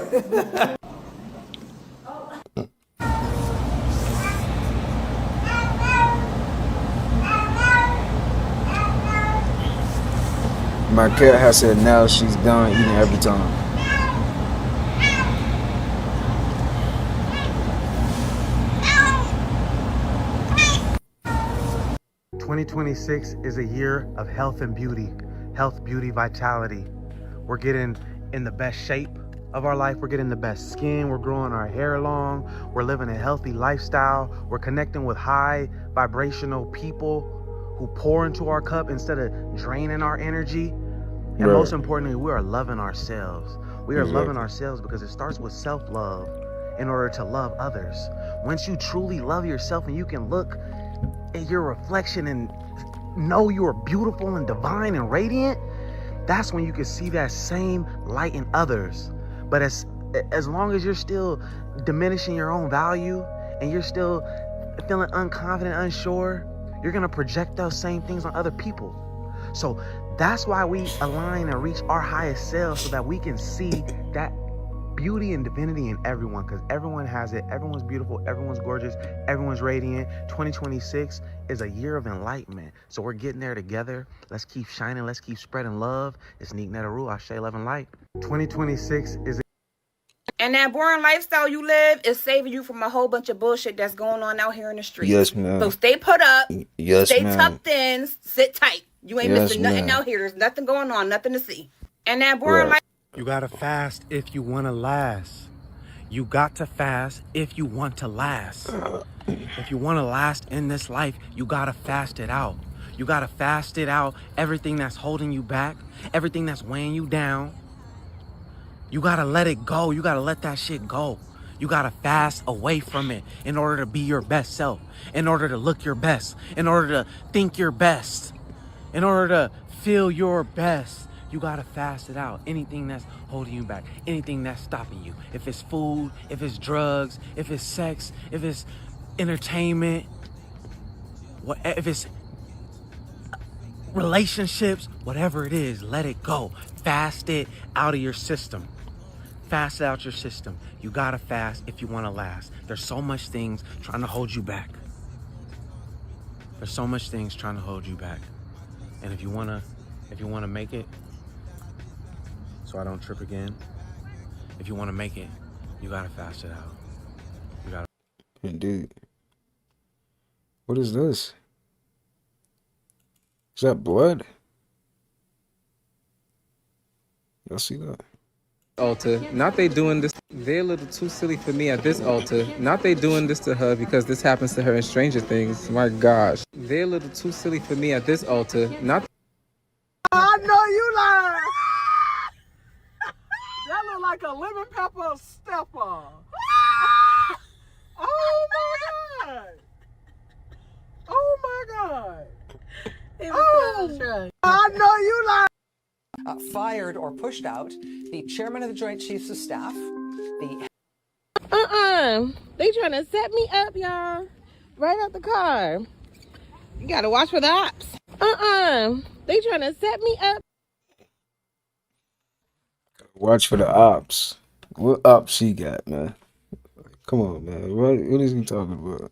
My cat has said now she's done eating every time. "2026 is a year of health and beauty. Health, beauty, vitality. We're getting in the best shape of our life. We're getting the best skin. We're growing our hair long. We're living a healthy lifestyle. We're connecting with high vibrational people who pour into our cup instead of draining our energy. And Right. most importantly, we are loving ourselves. We are Exactly. loving ourselves because it starts with self-love in order to love others. Once you truly love yourself and you can look at your reflection and know you are beautiful and divine and radiant, that's when you can see that same light in others. But as long as you're still diminishing your own value and you're still feeling unconfident, unsure, you're gonna project those same things on other people. So that's why we align and reach our highest self, so that we can see that beauty and divinity in everyone, because everyone has it. Everyone's beautiful. Everyone's gorgeous. Everyone's radiant. 2026 is a year of enlightenment. So we're getting there together. Let's keep shining. Let's keep spreading love. It's Neek Netaru. Ashe, love, and light. 2026 is... And that boring lifestyle you live is saving you from a whole bunch of bullshit that's going on out here in the streets. Yes, ma'am. So stay put up. Yes, stay ma'am. tucked in. Sit tight. You ain't Yes, missing nothing ma'am. out here. There's nothing going on. Nothing to see. And that boring life. You gotta fast if you want to last. You got to fast if you want to last. If you want to last in this life, you gotta fast it out. You gotta fast it out. Everything that's holding you back, everything that's weighing you down, you gotta let it go. You gotta let that shit go. You gotta fast away from it in order to be your best self, in order to look your best, in order to think your best, in order to feel your best. You gotta fast it out. Anything that's holding you back, anything that's stopping you. If it's food, if it's drugs, if it's sex, if it's entertainment, if it's relationships, whatever it is, let it go. Fast it out of your system. Fast it out your system. You gotta fast if you wanna last. There's so much things trying to hold you back. There's so much things trying to hold you back. And if you wanna make it, so I don't trip again, if you wanna make it, you gotta fast it out. You gotta. Indeed. What is this? Is that blood? Y'all see that? Altar. Not they doing this. They're a little too silly for me at this altar. Not they doing this to her because this happens to her in Stranger Things. My gosh. They're a little too silly for me at this altar. Not. I know you lying. That look like a lemon pepper stepper. Oh my god. Oh my god. Oh, I know you lying. Fired or pushed out the chairman of the Joint Chiefs of Staff, the... They trying to set me up, y'all. Right out the car. You gotta watch for the ops. They trying to set me up. Watch for the ops. What ops she got, man? Come on, man. What is he talking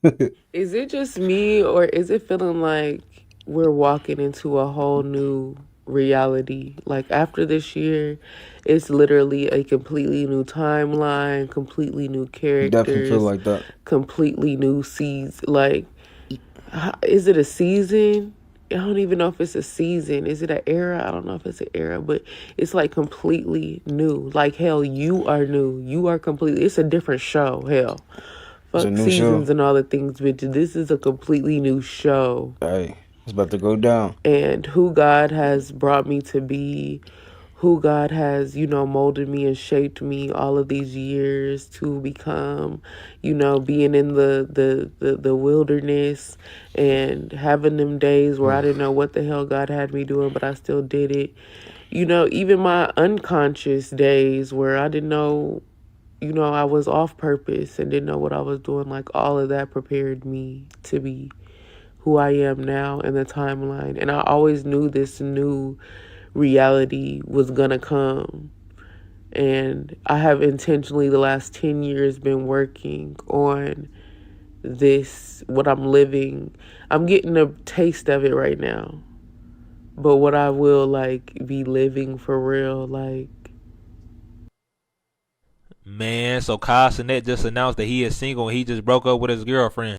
about? Is it just me, or is it feeling like we're walking into a whole new reality? Like after this year, it's literally a completely new timeline, completely new characters. Definitely feel like that. Completely new seasons. Like, is it a season? I don't even know if it's a season. Is it an era? I don't know if it's an era, but it's like completely new. Like, hell, you are new. You are completely, it's a different show. Hell, fuck seasons and all the things, but this is a completely new show. Hey, it's about to go down. And who God has brought me to be, who God has, molded me and shaped me all of these years to become, being in the wilderness and having them days where I didn't know what the hell God had me doing, but I still did it. Even my unconscious days where I didn't know, I was off purpose and didn't know what I was doing. Like, all of that prepared me to be who I am now in the timeline. And I always knew this new reality was gonna come. And I have intentionally the last 10 years been working on this, what I'm living. I'm getting a taste of it right now. But what I will be living for real, Man, so Kyle Sinet just announced that he is single and he just broke up with his girlfriend.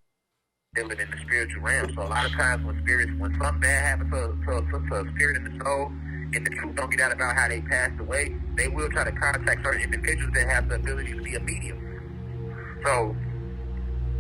Dealing in the spiritual realm. So a lot of times when something bad happens to a spirit in the soul, and the truth don't get out about how they passed away, they will try to contact certain individuals that have the ability to be a medium. So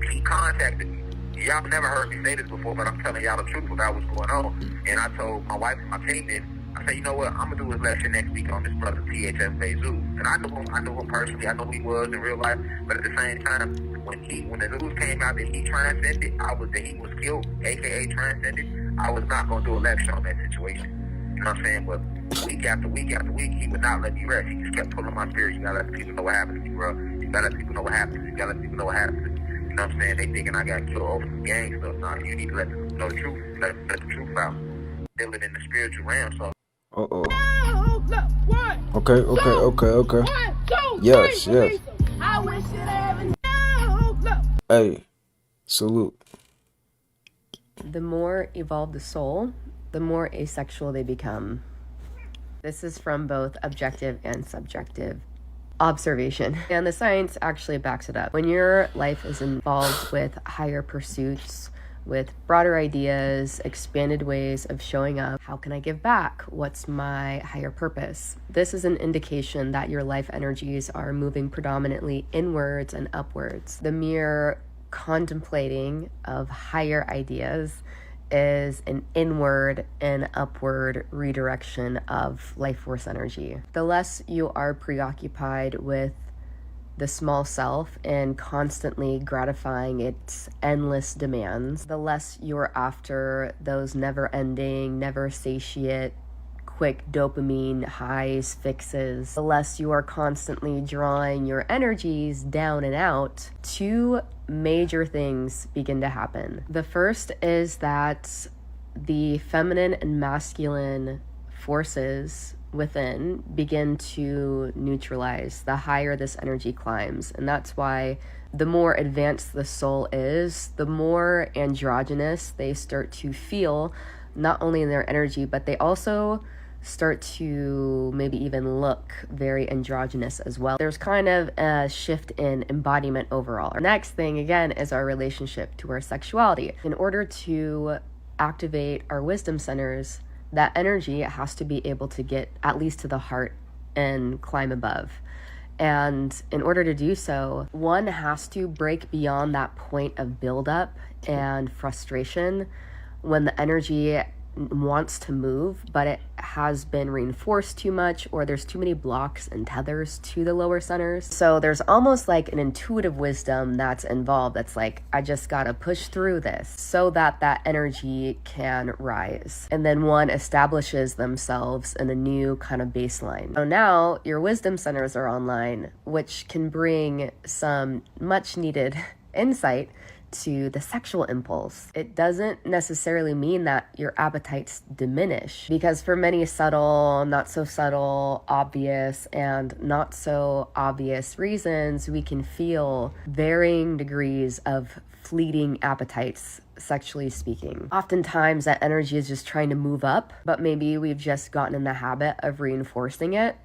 he contacted me. Y'all never heard me say this before, but I'm telling y'all the truth about what's going on. And I told my wife and my team this. I said, you know what? I'm gonna do his lecture next week on this brother THF Bezu. And I knew him personally. I know who he was in real life. But at the same time, when the news came out that he transcended, that he was killed, aka transcended, I was not gonna do a lecture on that situation. You know what I'm saying? But week after week after week, he would not let me rest. He just kept pulling my spirit. You gotta let people know what happened to you, bro. You gotta let people know what happened to you. You gotta let people know what happened to you. You know what I'm saying? They thinking I got killed over some gang stuff. Nah, you need to let them know the truth. Let the truth out. Dealing in the spiritual realm, so. Uh-oh. Oh, look, 1, Okay. 1, 2. Yes, yes. Hey, salute. The more evolved the soul, the more asexual they become. This is from both objective and subjective observation. And the science actually backs it up. When your life is involved with higher pursuits, with broader ideas, expanded ways of showing up, how can I give back? What's my higher purpose? This is an indication that your life energies are moving predominantly inwards and upwards. The mere contemplating of higher ideas is an inward and upward redirection of life force energy. The less you are preoccupied with the small self and constantly gratifying its endless demands, the less you're after those never-ending, never-satiate, quick dopamine highs, fixes, the less you are constantly drawing your energies down and out, two major things begin to happen. The first is that the feminine and masculine forces within begin to neutralize the higher this energy climbs. And that's why the more advanced the soul is, the more androgynous they start to feel, not only in their energy, but they also start to maybe even look very androgynous as well. There's kind of a shift in embodiment overall. Our next thing, again, is our relationship to our sexuality. In order to activate our wisdom centers, that energy has to be able to get at least to the heart and climb above. And in order to do so, one has to break beyond that point of buildup and frustration when the energy wants to move, but it has been reinforced too much, or there's too many blocks and tethers to the lower centers. So there's almost like an intuitive wisdom that's involved. That's like, I just gotta push through this so that that energy can rise. And then one establishes themselves in a new kind of baseline. So now your wisdom centers are online, which can bring some much needed insight to the sexual impulse. It doesn't necessarily mean that your appetites diminish, because for many subtle, not so subtle, obvious, and not so obvious reasons, we can feel varying degrees of fleeting appetites, sexually speaking. Oftentimes that energy is just trying to move up, but maybe we've just gotten in the habit of reinforcing it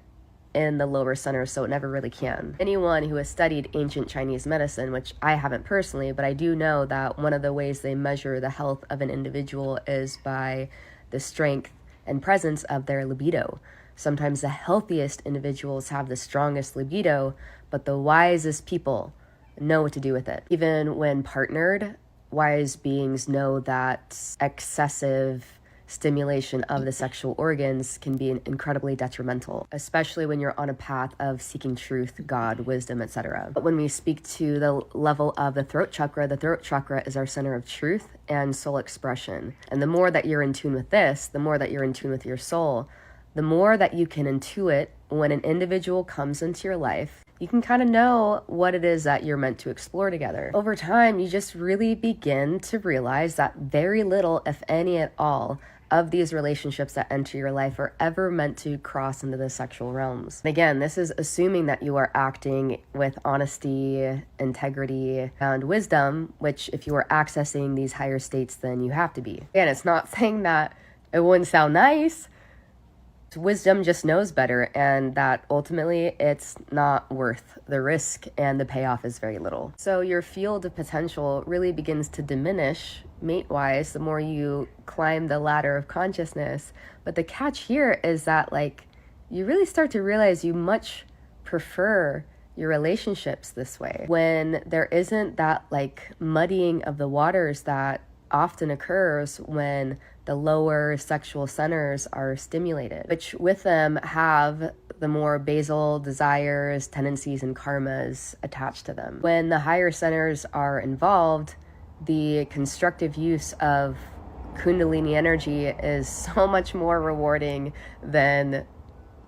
in the lower center, so it never really can. Anyone who has studied ancient Chinese medicine, which I haven't personally, but I do know that one of the ways they measure the health of an individual is by the strength and presence of their libido. Sometimes the healthiest individuals have the strongest libido, but the wisest people know what to do with it. Even when partnered, wise beings know that excessive stimulation of the sexual organs can be incredibly detrimental, especially when you're on a path of seeking truth, God, wisdom, etc. But when we speak to the level of the throat chakra is our center of truth and soul expression. And the more that you're in tune with this, the more that you're in tune with your soul, the more that you can intuit when an individual comes into your life. You can kind of know what it is that you're meant to explore together. Over time, you just really begin to realize that very little, if any at all, of these relationships that enter your life are ever meant to cross into the sexual realms. And again, this is assuming that you are acting with honesty, integrity, and wisdom, which if you are accessing these higher states, then you have to be. Again, it's not saying that it wouldn't sound nice. Wisdom just knows better, and that ultimately it's not worth the risk and the payoff is very little. So your field of potential really begins to diminish mate-wise the more you climb the ladder of consciousness. But the catch here is that you really start to realize you much prefer your relationships this way, when there isn't that muddying of the waters that often occurs when the lower sexual centers are stimulated, which with them have the more basal desires, tendencies, and karmas attached to them. When the higher centers are involved, the constructive use of Kundalini energy is so much more rewarding than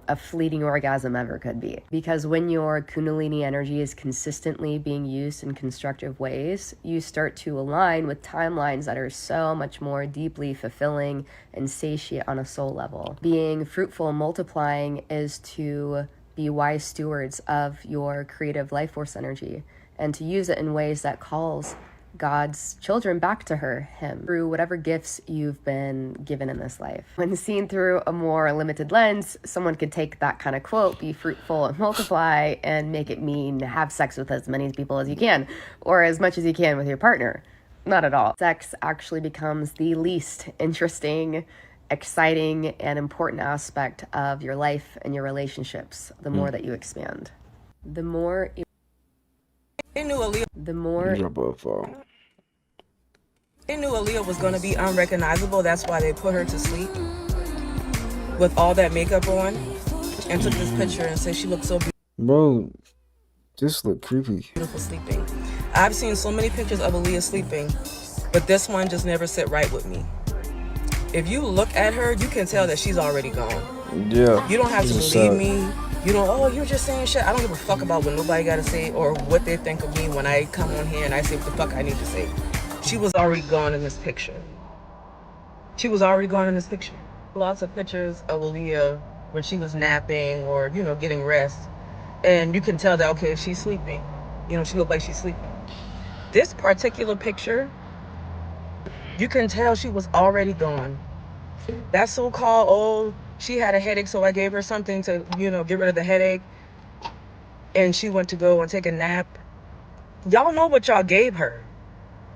a fleeting orgasm ever could be. Because when your Kundalini energy is consistently being used in constructive ways, you start to align with timelines that are so much more deeply fulfilling and satiate on a soul level. Being fruitful and multiplying is to be wise stewards of your creative life force energy and to use it in ways that calls God's children back to him through whatever gifts you've been given in this life. When seen through a more limited lens, someone could take that kind of quote, be fruitful and multiply, and make it mean have sex with as many people as you can, or as much as you can with your partner. Not at all. Sex actually becomes the least interesting, exciting, and important aspect of your life and your relationships the more that you expand. The more They knew Aaliyah was going to be unrecognizable. That's why they put her to sleep with all that makeup on and took this picture and said she looked so Bro, this look creepy. beautiful sleeping. I've seen so many pictures of Aaliyah sleeping, but this one just never sit right with me. If you look at her, you can tell that she's already gone. Yeah. You don't have to this is believe sad. me. You don't, oh, you're just saying shit. I don't give a fuck about what nobody got to say or what they think of me when I come on here and I say what the fuck I need to say. She was already gone in this picture. She was already gone in this picture. Lots of pictures of Aaliyah when she was napping or, you know, getting rest. And you can tell that, okay, she's sleeping. You know, she looked like she's sleeping. This particular picture, you can tell she was already gone. That so-called, oh, she had a headache, so I gave her something to, you know, get rid of the headache. And she went to go and take a nap. Y'all know what y'all gave her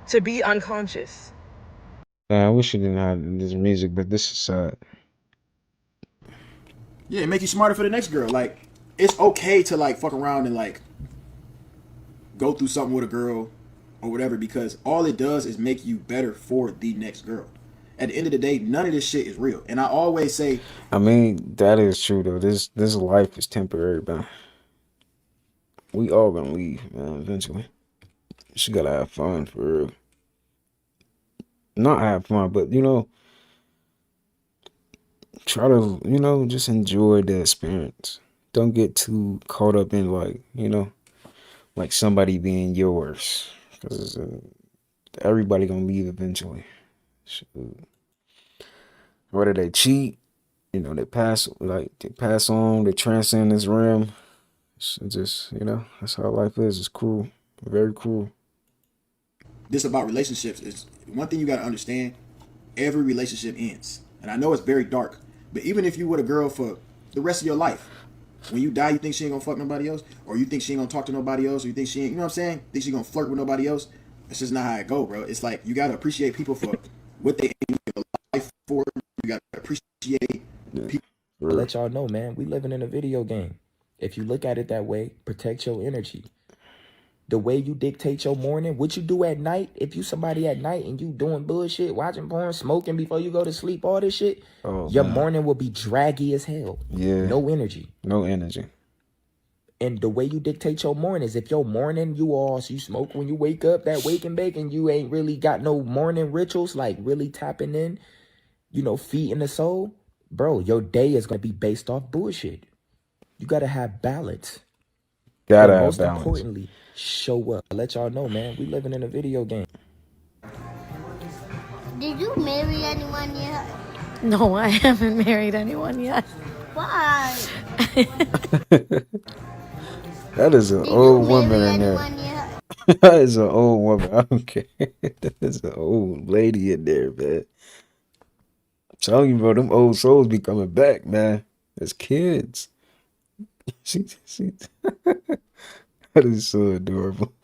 to be unconscious. I wish you didn't have this music, but this is sad. Yeah, it make you smarter for the next girl. Like, it's okay to like fuck around and like go through something with a girl or whatever, because all it does is make you better for the next girl. At the end of the day, none of this shit is real. And I always say, I mean, that is true though. This life is temporary, man. We all gonna leave, man, eventually. She gotta have fun for real. Not have fun, but you know, try to, you know, just enjoy the experience. Don't get too caught up in like, you know, like somebody being yours, because everybody gonna leave eventually. Shoot. Whether they cheat, you know, they pass on, they transcend this realm. It's just, you know, that's how life is. It's cruel, very cruel. this about relationships is one thing you got to understand. Every relationship ends. And I know it's very dark, but even if you with a girl for the rest of your life, when you die, you think she ain't gonna fuck nobody else, or you think she ain't gonna talk to nobody else, or you think she ain't, you know what I'm saying? Think she gonna flirt with nobody else? That's just not how it go, bro. It's like you gotta appreciate people for what they aim their life for. You gotta appreciate people. I'll let y'all know, man, we living in a video game. If you look at it that way, protect your energy. The way you dictate your morning, what you do at night, if you somebody at night and you doing bullshit, watching porn, smoking before you go to sleep, all this shit, your morning will be draggy as hell. Yeah. No energy. No energy. And the way you dictate your mornings, if your morning you smoke when you wake up, that wake and bake, and you ain't really got no morning rituals, like really tapping in, you know, feeding the soul, bro, your day is going to be based off bullshit. You got to have balance. Gotta but have most balance. importantly, show up. I'll let y'all know, man, we living in a video game. Did you marry anyone yet? No, I haven't married anyone yet. Why? That is an old woman in there. That is an old woman. I don't care. That is an old lady in there, man. I'm telling you, bro, them old souls be coming back, man. As kids. That is so adorable.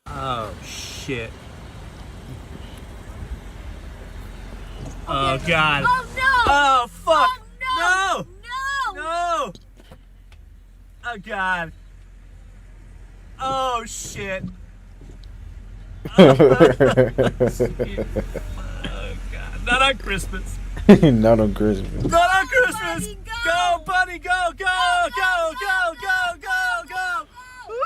Oh shit. Oh god. Oh no! Oh fuck. Oh, no! No! Oh god. Oh shit. Oh, shit. Oh god. Not on Christmas. Not on Christmas. Not on Christmas. Go, buddy, go, go, go, go, go, go, go. Woo!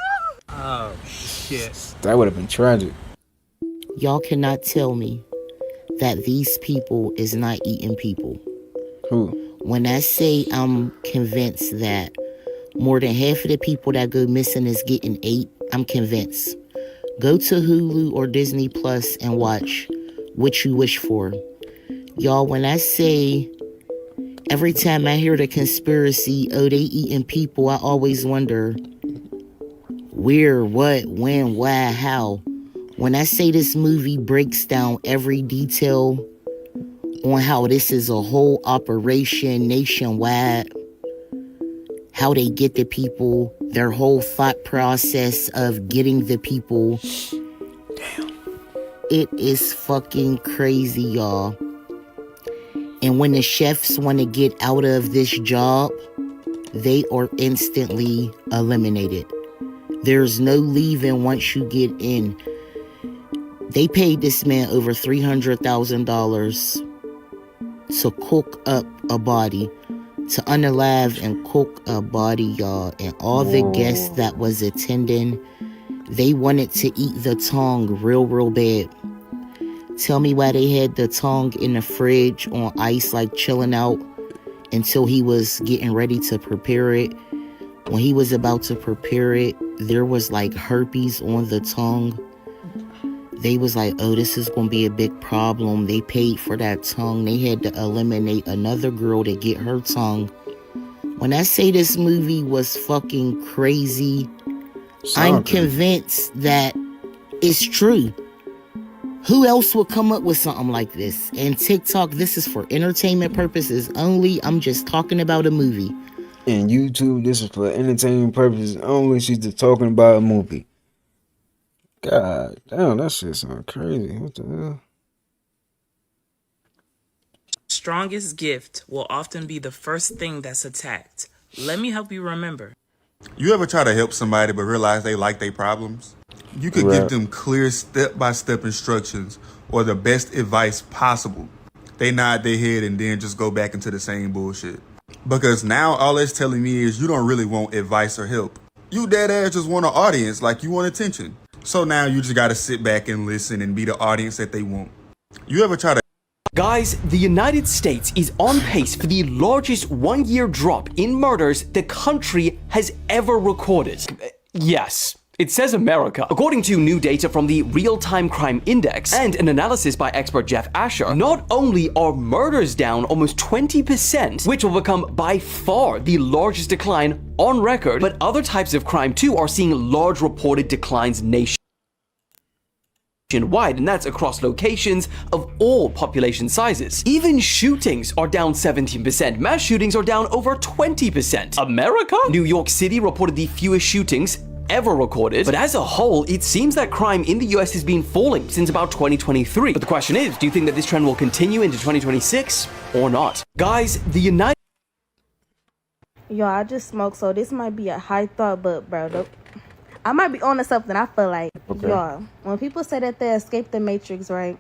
Oh shit. That would have been tragic. Y'all cannot tell me that these people is not eating people. Who? When I say I'm convinced that more than half of the people that go missing is getting ate, I'm convinced. Go to Hulu or Disney Plus and watch What You Wish For. Y'all, when I say Every time I hear the conspiracy, oh, they eating people, I always wonder where, what, when, why, how. When I say this movie breaks down every detail on how this is a whole operation nationwide, how they get the people, their whole thought process of getting the people. It is fucking crazy, y'all. And when the chefs want to get out of this job, they are instantly eliminated. There's no leaving once you get in. They paid this man over $300,000 to cook up a body, to unalive and cook a body, y'all. And all the guests that was attending, they wanted to eat the tongue real bad. Tell me why they had the tongue in the fridge on ice, like chilling out until he was getting ready to prepare it. When he was about to prepare it, there was like herpes on the tongue. They was like, oh, this is going to be a big problem. They paid for that tongue. They had to eliminate another girl to get her tongue. When I say this movie was fucking crazy, I'm convinced that it's true. Who else would come up with something like this? And TikTok, this is for entertainment purposes only. I'm just talking about a movie. And YouTube, this is for entertainment purposes only. She's just talking about a movie. God damn, that shit sound crazy. What the hell? Strongest gift will often be the first thing that's attacked. Let me help you remember. You ever try to help somebody but realize they like their problems? You could give them clear step-by-step instructions or the best advice possible. They nod their head and then just go back into the same bullshit. Because now all it's telling me is you don't really want advice or help. You dead ass just want an audience, like you want attention. So now you just gotta sit back and listen and be the audience that they want. You ever try to... Guys, the United States is on pace for the largest one-year drop in murders the country has ever recorded. Yes. It says America. According to new data from the Real-Time Crime Index and an analysis by expert Jeff Asher, not only are murders down almost 20%, which will become by far the largest decline on record, but other types of crime too are seeing large reported declines nationwide, and that's across locations of all population sizes. Even shootings are down 17%. Mass shootings are down over 20%. America? New York City reported the fewest shootings ever recorded, but as a whole, it seems that crime in the US has been falling since about 2023. But the question is, do you think that this trend will continue into 2026 or not? Guys, the United... Yo, I just smoked, so this might be a high thought, but bro, I might be on to something. I feel like, y'all, when people say that they escape the matrix, right?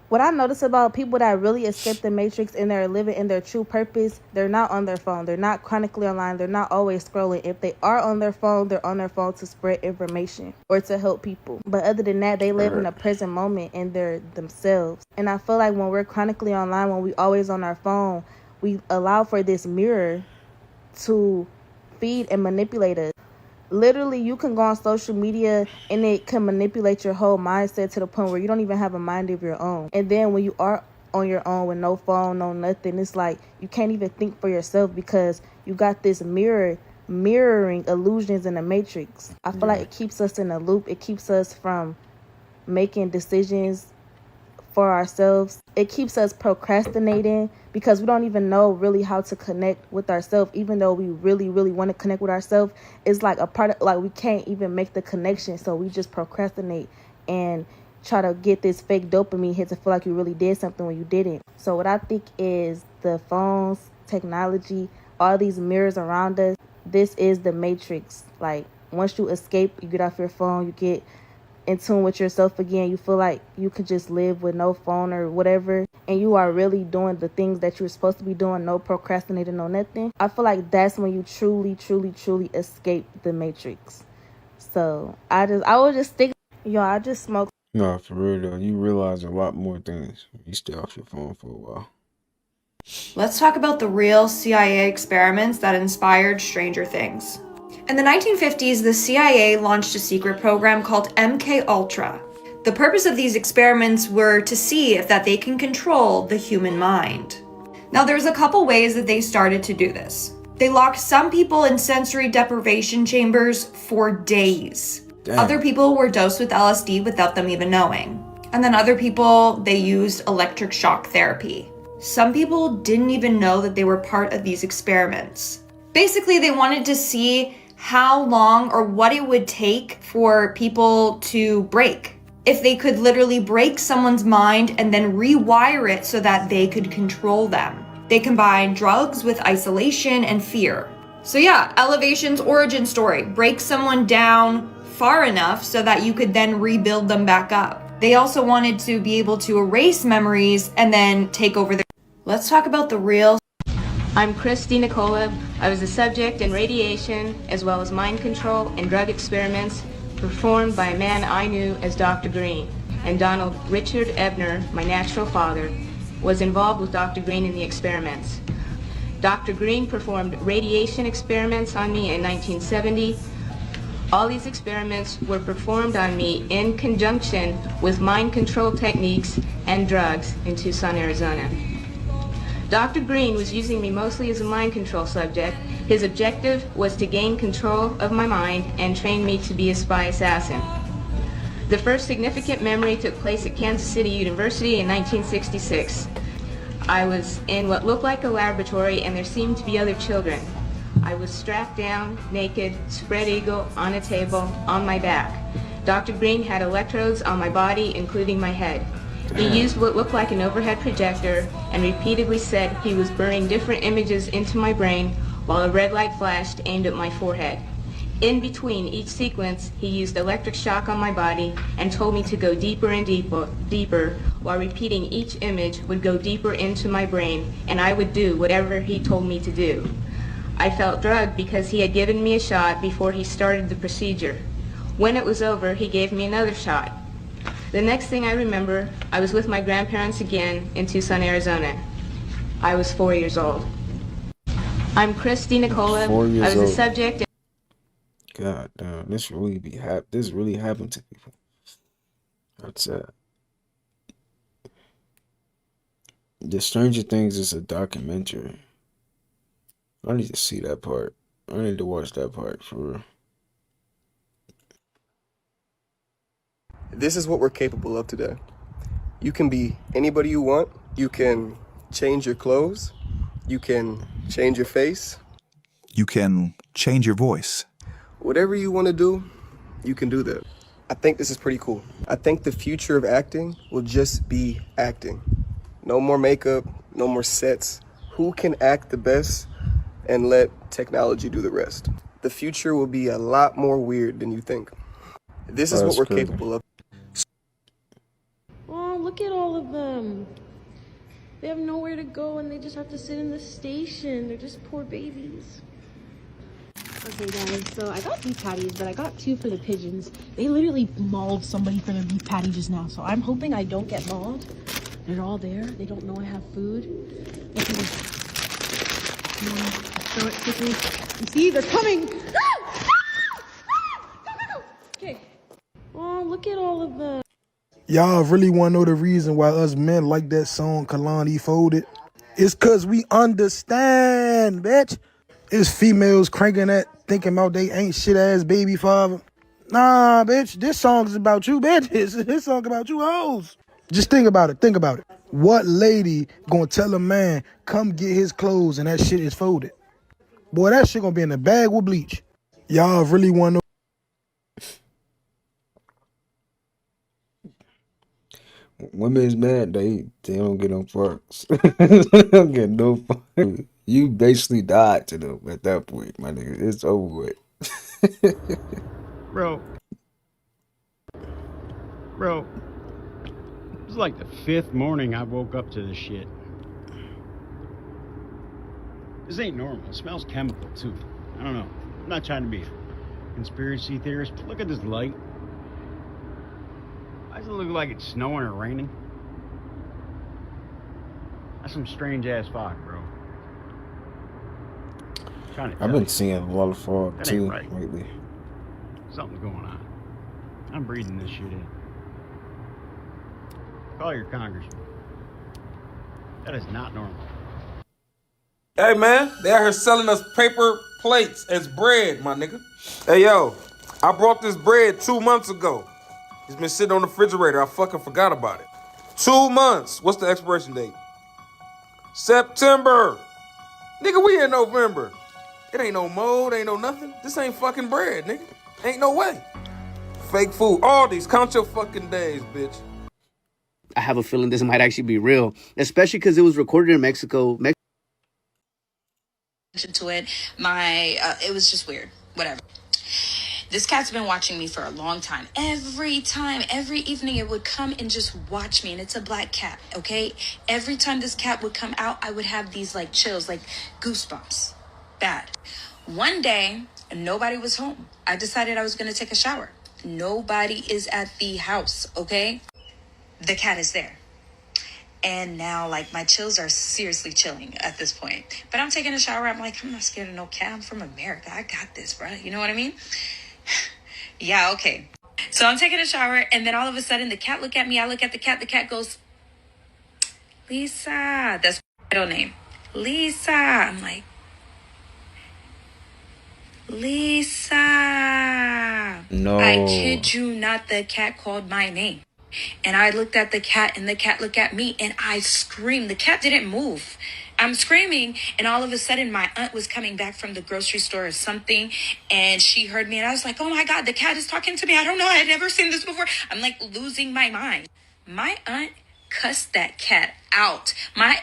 What I notice about people that really escape the matrix and they're living in their true purpose, they're not on their phone. They're not chronically online. They're not always scrolling. If they are on their phone, they're on their phone to spread information or to help people. But other than that, they live in a present moment and they're themselves. And I feel like when we're chronically online, when we always on our phone, we allow for this mirror to feed and manipulate us. Literally, you can go on social media and it can manipulate your whole mindset to the point where you don't even have a mind of your own. And then when you are on your own with no phone, no nothing, it's like you can't even think for yourself because you got this mirroring illusions in the matrix. I feel like it keeps us in a loop. It keeps us from making decisions for ourselves. It keeps us procrastinating because we don't even know really how to connect with ourselves. Even though we really want to connect with ourselves, it's like a part of, like, we can't even make the connection, so we just procrastinate and try to get this fake dopamine hit to feel like you really did something when you didn't. So what I think is the phones, technology, all these mirrors around us, this is the matrix. Like, once you escape, you get off your phone, you get in tune with yourself again, you feel like you could just live with no phone or whatever, and you are really doing the things that you're supposed to be doing, no procrastinating, no nothing. I feel like that's when you truly escape the matrix. So I would just think, I just smoked. No, for real though, you realize a lot more things. You stay off your phone for a while. Let's talk about the real CIA experiments that inspired Stranger Things. In the 1950s, the CIA launched a secret program called MK-Ultra. The purpose of these experiments were to see if that they can control the human mind. Now, there's a couple ways that they started to do this. They locked some people in sensory deprivation chambers for days. Damn. Other people were dosed with LSD without them even knowing. And then other people, they used electric shock therapy. Some people didn't even know that they were part of these experiments. Basically, they wanted to see how long or what it would take for people to break. If they could literally break someone's mind and then rewire it so that they could control them. They combined drugs with isolation and fear. So yeah, Elevation's origin story. Break someone down far enough so that you could then rebuild them back up. They also wanted to be able to erase memories and then take over their... Let's talk about the real... I'm Christy Nicola. I was a subject in radiation as well as mind control and drug experiments performed by a man I knew as Dr. Green. And Donald Richard Ebner, my natural father, was involved with Dr. Green in the experiments. Dr. Green performed radiation experiments on me in 1970. All these experiments were performed on me in conjunction with mind control techniques and drugs in Tucson, Arizona. Dr. Green was using me mostly as a mind control subject. His objective was to gain control of my mind and train me to be a spy assassin. The first significant memory took place at Kansas City University in 1966. I was in what looked like a laboratory and there seemed to be other children. I was strapped down, naked, spread eagle, on a table, on my back. Dr. Green had electrodes on my body, including my head. He used what looked like an overhead projector and repeatedly said he was burning different images into my brain while a red light flashed aimed at my forehead. In between each sequence, he used electric shock on my body and told me to go deeper and deeper, while repeating each image would go deeper into my brain, and I would do whatever he told me to do. I felt drugged because he had given me a shot before he started the procedure. When it was over, he gave me another shot. The next thing I remember, I was with my grandparents again in Tucson, Arizona. I was 4 years old. I'm Christy Nicola. 4 years I was a old. subject. God damn, this really happened to people. That's sad. The Stranger Things is a documentary. I need to see that part. I need to watch that part for real. This is what we're capable of today. You can be anybody you want. You can change your clothes. You can change your face. You can change your voice. Whatever you want to do, you can do that. I think this is pretty cool. I think the future of acting will just be acting. No more makeup, no more sets. Who can act the best and let technology do the rest? The future will be a lot more weird than you think. This is what we're capable of. Oh, look at all of them. They have nowhere to go and they just have to sit in the station. They're just poor babies. Okay guys, so I got beef patties, but I got 2 for the pigeons. They literally mauled somebody for their beef patty just now, so I'm hoping I don't get mauled. They're all there. They don't know I have food. Look at this. Come on, throw it quickly. You see, they're coming! Okay. Oh, look at all of them. Y'all really want to know the reason why us men like that song Kalani Folded? It's cause we understand, bitch. It's females cranking that, thinking about they ain't shit ass baby father. Nah, bitch, this song is about you bitches. This song about you hoes. Just think about it, think about it. What lady gonna tell a man, come get his clothes and that shit is folded? Boy, that shit gonna be in a bag with bleach. Y'all really want to know? Women's mad, they don't get no fucks. They don't get no fucks. You basically died to them at that point, my nigga. It's over with. Bro, it's like the 5th morning I woke up to this shit. This ain't normal. It smells chemical, too. I don't know. I'm not trying to be a conspiracy theorist, but look at this light. Why does it look like it's snowing or raining? That's some strange ass fog, bro. I've been seeing a lot of fog That too ain't right. lately. Something's going on. I'm breathing this shit in. Call your congressman. That is not normal. Hey man, they out here selling us paper plates as bread, my nigga. Hey yo, I brought this bread 2 months ago. It's been sitting on the refrigerator. I fucking forgot about it. 2 months. What's the expiration date? September. Nigga, we in November. It ain't no mold, ain't no nothing. This ain't fucking bread, nigga. Ain't no way. Fake food. All these. Count your fucking days, bitch. I have a feeling this might actually be real, especially because it was recorded in Mexico. To it, it was just weird. Whatever. This cat's been watching me for a long time. Every evening it would come and just watch me. And it's a black cat, okay? Every time this cat would come out, I would have these like chills, like goosebumps. Bad. One day, nobody was home. I decided I was going to take a shower. Nobody is at the house, okay? The cat is there. And now, like, my chills are seriously chilling at this point. But I'm taking a shower. I'm like, I'm not scared of no cat. I'm from America. I got this, bro. You know what I mean? Yeah, okay. So I'm taking a shower, and then all of a sudden, the cat look at me. I look at the cat. The cat goes, Lisa. That's my middle name. Lisa. I'm like, Lisa. No. I kid you not, the cat called my name. And I looked at the cat, and the cat looked at me, and I screamed. The cat didn't move. I'm screaming, and all of a sudden, my aunt was coming back from the grocery store or something, and she heard me, and I was like, oh my God, the cat is talking to me. I don't know. I had never seen this before. I'm like losing my mind. My aunt cussed that cat out. My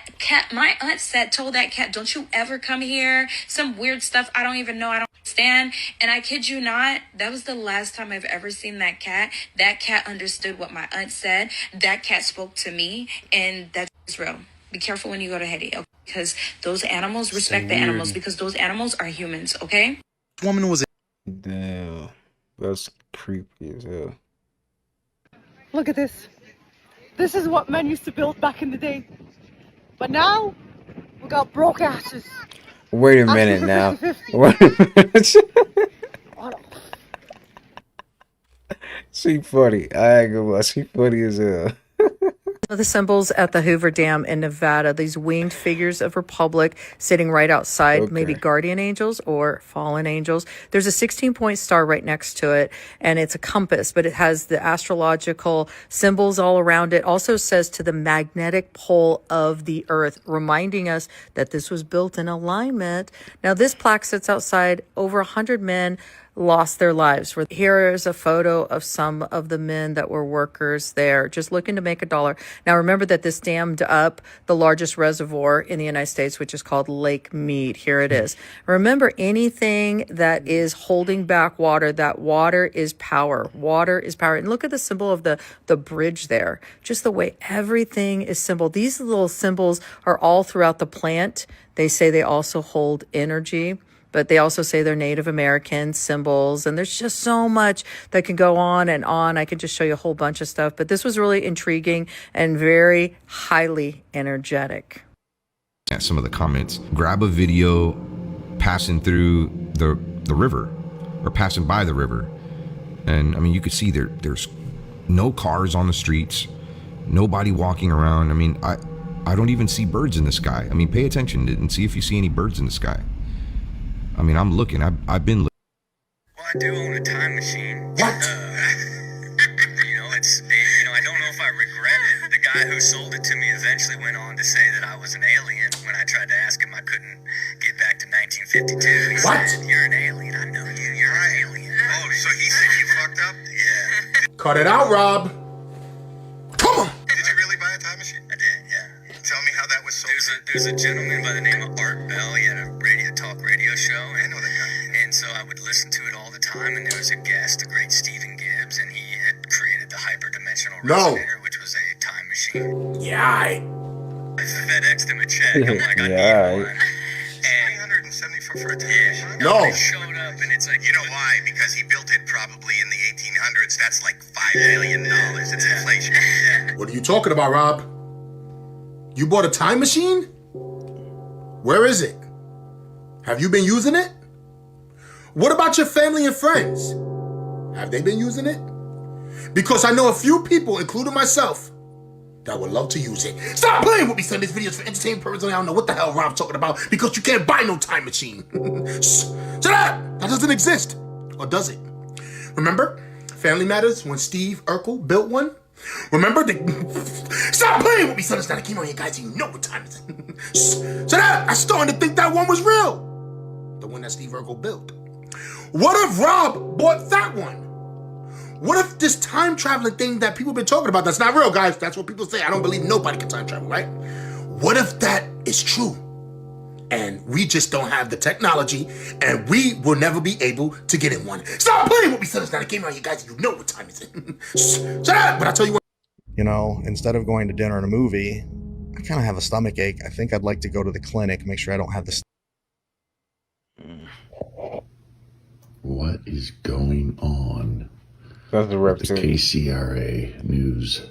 aunt told that cat, don't you ever come here. Some weird stuff I don't even know. I don't understand. And I kid you not, that was the last time I've ever seen that cat. That cat understood what my aunt said. That cat spoke to me, and that's real. Be careful when you go to Haiti, okay? Because those animals respect the animals, because those animals are humans, okay? Woman was. Damn, that's creepy as hell. Look at this. This is what men used to build back in the day. But now, we got broke asses. Wait a minute now. Wait a minute. She funny. I ain't gonna lie. She funny as hell. The symbols at the Hoover Dam in Nevada, these winged figures of Republic sitting right outside, maybe guardian angels or fallen angels. There's a 16-point star right next to it, and it's a compass, but it has the astrological symbols all around it. Also says to the magnetic pole of the earth, reminding us that this was built in alignment. Now, this plaque sits outside. Over 100 men lost their lives. Here is a photo of some of the men that were workers there, just looking to make a dollar. Now, remember that this dammed up the largest reservoir in the United States, which is called Lake Mead. Here it is. Remember, anything that is holding back water, that water is power. Water is power. And look at the symbol of the bridge there. Just the way everything is symbol. These little symbols are all throughout the plant. They say they also hold energy, but they also say they're Native American symbols. And there's just so much that can go on and on. I could just show you a whole bunch of stuff. But this was really intriguing and very highly energetic. At some of the comments, grab a video passing through the river or passing by the river. And I mean, you could see there's no cars on the streets, nobody walking around. I mean, I don't even see birds in the sky. I mean, pay attention and see if you see any birds in the sky. I mean, I'm looking. I've been looking. Well, I do own a time machine. What? I don't know if I regret it. The guy who sold it to me eventually went on to say that I was an alien. When I tried to ask him, I couldn't get back to 1952. He said, "You're an alien. I know you. You're an alien." Oh, so he said you fucked up? Yeah. Cut it out, Rob. Come on. Did you really buy a time machine? I did, yeah. Tell me how that was sold. There's a gentleman by the name of Art Bell. He had a talk radio show. I know that guy. And so I would listen to it all the time, and there was a guest, the great Stephen Gibbs, and he had created the hyperdimensional resonator, which was a time machine. Yeah, I FedExed him a check. I'm like, I need one. And $370 for a time machine. No. They showed up, and it's like, you know why? Because he built it probably in the 1800s. That's like $5 billion. It's inflation. Yeah. What are you talking about, Rob? You bought a time machine? Where is it? Have you been using it? What about your family and friends? Have they been using it? Because I know a few people, including myself, that would love to use it. Stop playing with me, son. This video's for entertainment purposes. I don't know what the hell Rob's talking about because you can't buy no time machine. Shut up! That doesn't exist. Or does it? Remember Family Matters when Steve Urkel built one? Remember the... Stop playing with me, son. It's not a game on you guys. You know what time it is. Shut up! I'm starting to think that one was real. The one that Steve Urkel built. What if Rob bought that one? What if this time traveling thing that people have been talking about, that's not real, guys. That's what people say. I don't believe nobody can time travel, right? What if that is true? And we just don't have the technology and we will never be able to get in one. Stop playing with me, son. It's not a game around you guys. You know what time it is. Shut up! But I'll tell you what. You know, instead of going to dinner and a movie, I kind of have a stomach ache. I think I'd like to go to the clinic, make sure I don't have this. What is going on? That's a with the KCRA news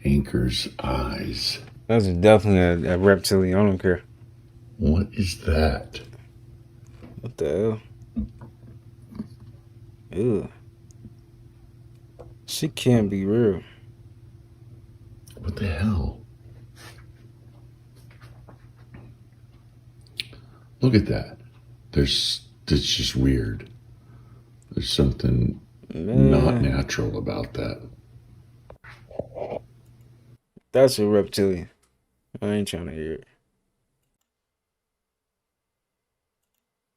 anchor's eyes? That's definitely a reptilian. I don't care. What is that? What the hell? Ew. She can't be real. What the hell? Look at that. It's just weird. There's something not natural about that. That's a reptilian. I ain't trying to hear it.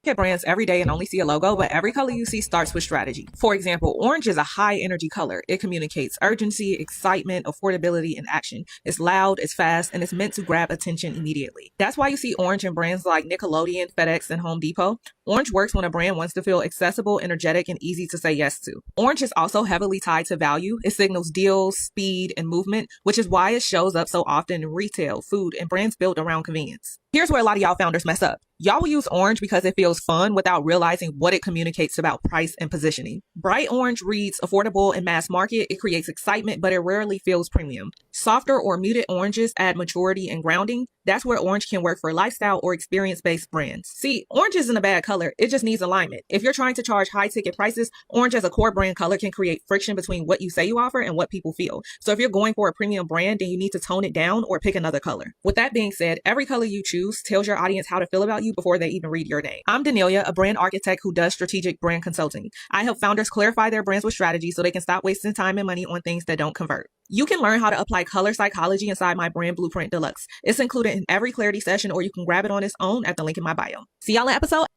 At brands every day and only see a logo, but every color you see starts with strategy. For example, orange is a high energy color. It communicates urgency, excitement, affordability, and action. It's loud, it's fast, and it's meant to grab attention immediately. That's why you see orange in brands like Nickelodeon, FedEx, and Home Depot. Orange works when a brand wants to feel accessible, energetic, and easy to say yes to. Orange is also heavily tied to value. It signals deals, speed, and movement, which is why it shows up so often in retail, food, and brands built around convenience. Here's where a lot of y'all founders mess up. Y'all will use orange because it feels fun without realizing what it communicates about price and positioning. Bright orange reads affordable and mass market. It creates excitement, but it rarely feels premium. Softer or muted oranges add maturity and grounding. That's where orange can work for lifestyle or experience-based brands. See, orange isn't a bad color. It just needs alignment. If you're trying to charge high ticket prices, orange as a core brand color can create friction between what you say you offer and what people feel. So if you're going for a premium brand, then you need to tone it down or pick another color. With that being said, every color you choose tells your audience how to feel about you before they even read your name. I'm Danelia, a brand architect who does strategic brand consulting. I help founders clarify their brands with strategy so they can stop wasting time and money on things that don't convert. You can learn how to apply color psychology inside my Brand Blueprint Deluxe. It's included in every clarity session, or you can grab it on its own at the link in my bio. See y'all in episode.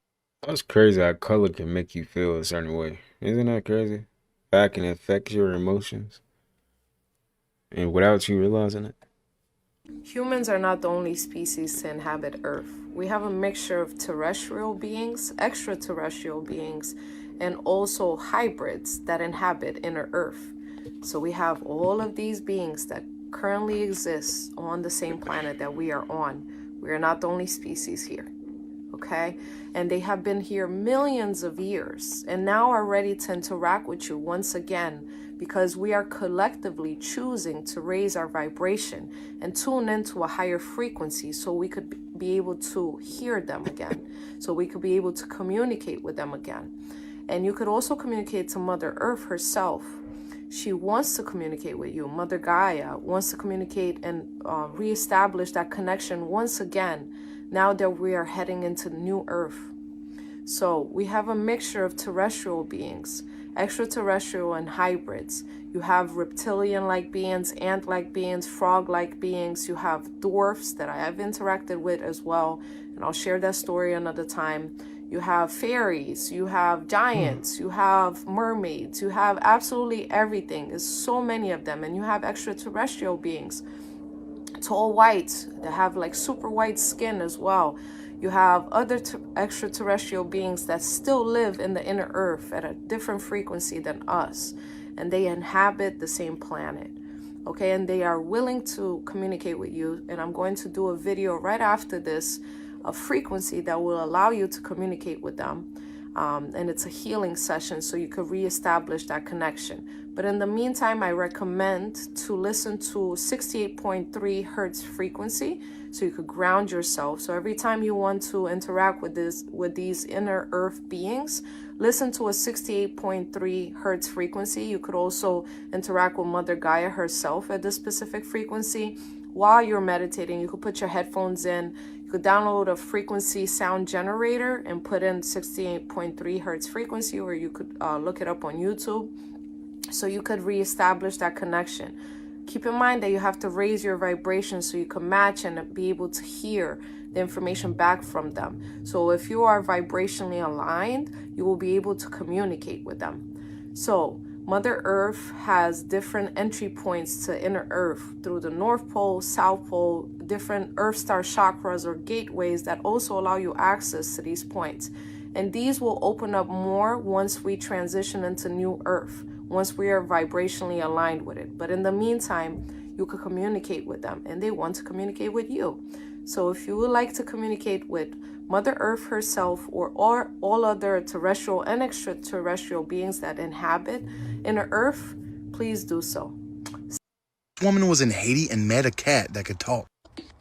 That's crazy how color can make you feel a certain way. Isn't that crazy? That can affect your emotions. And without you realizing it. Humans are not the only species to inhabit Earth. We have a mixture of terrestrial beings, extraterrestrial beings, and also hybrids that inhabit inner Earth. So we have all of these beings that currently exist on the same planet that we are on. We are not the only species here, okay? And they have been here millions of years and now are ready to interact with you once again because we are collectively choosing to raise our vibration and tune into a higher frequency so we could be able to hear them again, so we could be able to communicate with them again. And you could also communicate to Mother Earth herself. She wants to communicate with you. Mother Gaia wants to communicate and reestablish that connection once again, now that we are heading into new Earth. So we have a mixture of terrestrial beings, extraterrestrial and hybrids. You have reptilian-like beings, ant-like beings, frog-like beings. You have dwarfs that I have interacted with as well, and I'll share that story another time. You have fairies, you have giants, you have mermaids, you have absolutely everything. There's so many of them. And you have extraterrestrial beings, tall white, that have like super white skin as well. You have other extraterrestrial beings that still live in the inner Earth at a different frequency than us. And they inhabit the same planet. Okay, and they are willing to communicate with you. And I'm going to do a video right after this, a frequency that will allow you to communicate with them. and it's a healing session so you could reestablish that connection. But in the meantime, I recommend to listen to 68.3 hertz frequency so you could ground yourself. So every time you want to interact with these inner earth beings, listen to a 68.3 hertz frequency. You could also interact with Mother Gaia herself at this specific frequency. While you're meditating, you could put your headphones in. You could download a frequency sound generator and put in 68.3 hertz frequency, or you could look it up on YouTube. So you could reestablish that connection. Keep in mind that you have to raise your vibration so you can match and be able to hear the information back from them. So if you are vibrationally aligned, you will be able to communicate with them. So Mother Earth has different entry points to inner Earth through the North Pole, South Pole, different Earth star chakras or gateways that also allow you access to these points. And these will open up more once we transition into New Earth, once we are vibrationally aligned with it. But in the meantime, you could communicate with them and they want to communicate with you. So if you would like to communicate with Mother Earth herself or all other terrestrial and extraterrestrial beings that inhabit inner Earth, please do so. This woman was in Haiti and met a cat that could talk.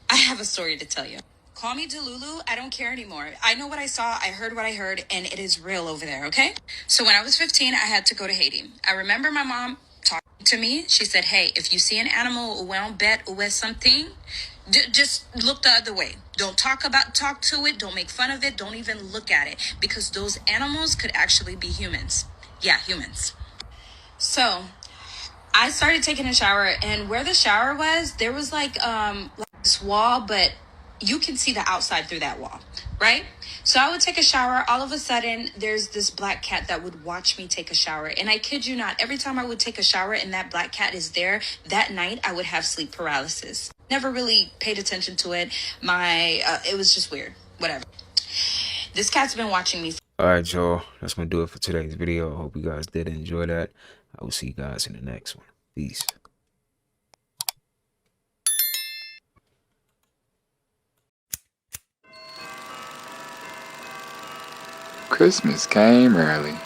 I have a story to tell you. Call me Delulu. I don't care anymore. I know what I saw. I heard what I heard, and it is real over there, okay? So when I was 15, I had to go to Haiti. I remember my mom talking to me. She said, hey, if you see an animal ou un bête ou something, just look the other way. Don't talk to it. Don't make fun of it. Don't even look at it, because those animals could actually be humans. Yeah, humans. So I started taking a shower, and where the shower was, there was like this wall, but you can see the outside through that wall, right? So I would take a shower. All of a sudden, there's this black cat that would watch me take a shower. And I kid you not, every time I would take a shower and that black cat is there, that night I would have sleep paralysis. Never really paid attention to it. It was just weird. Whatever. This cat's been watching me. All right, y'all. That's going to do it for today's video. I hope you guys did enjoy that. I will see you guys in the next one. Peace. Christmas came early.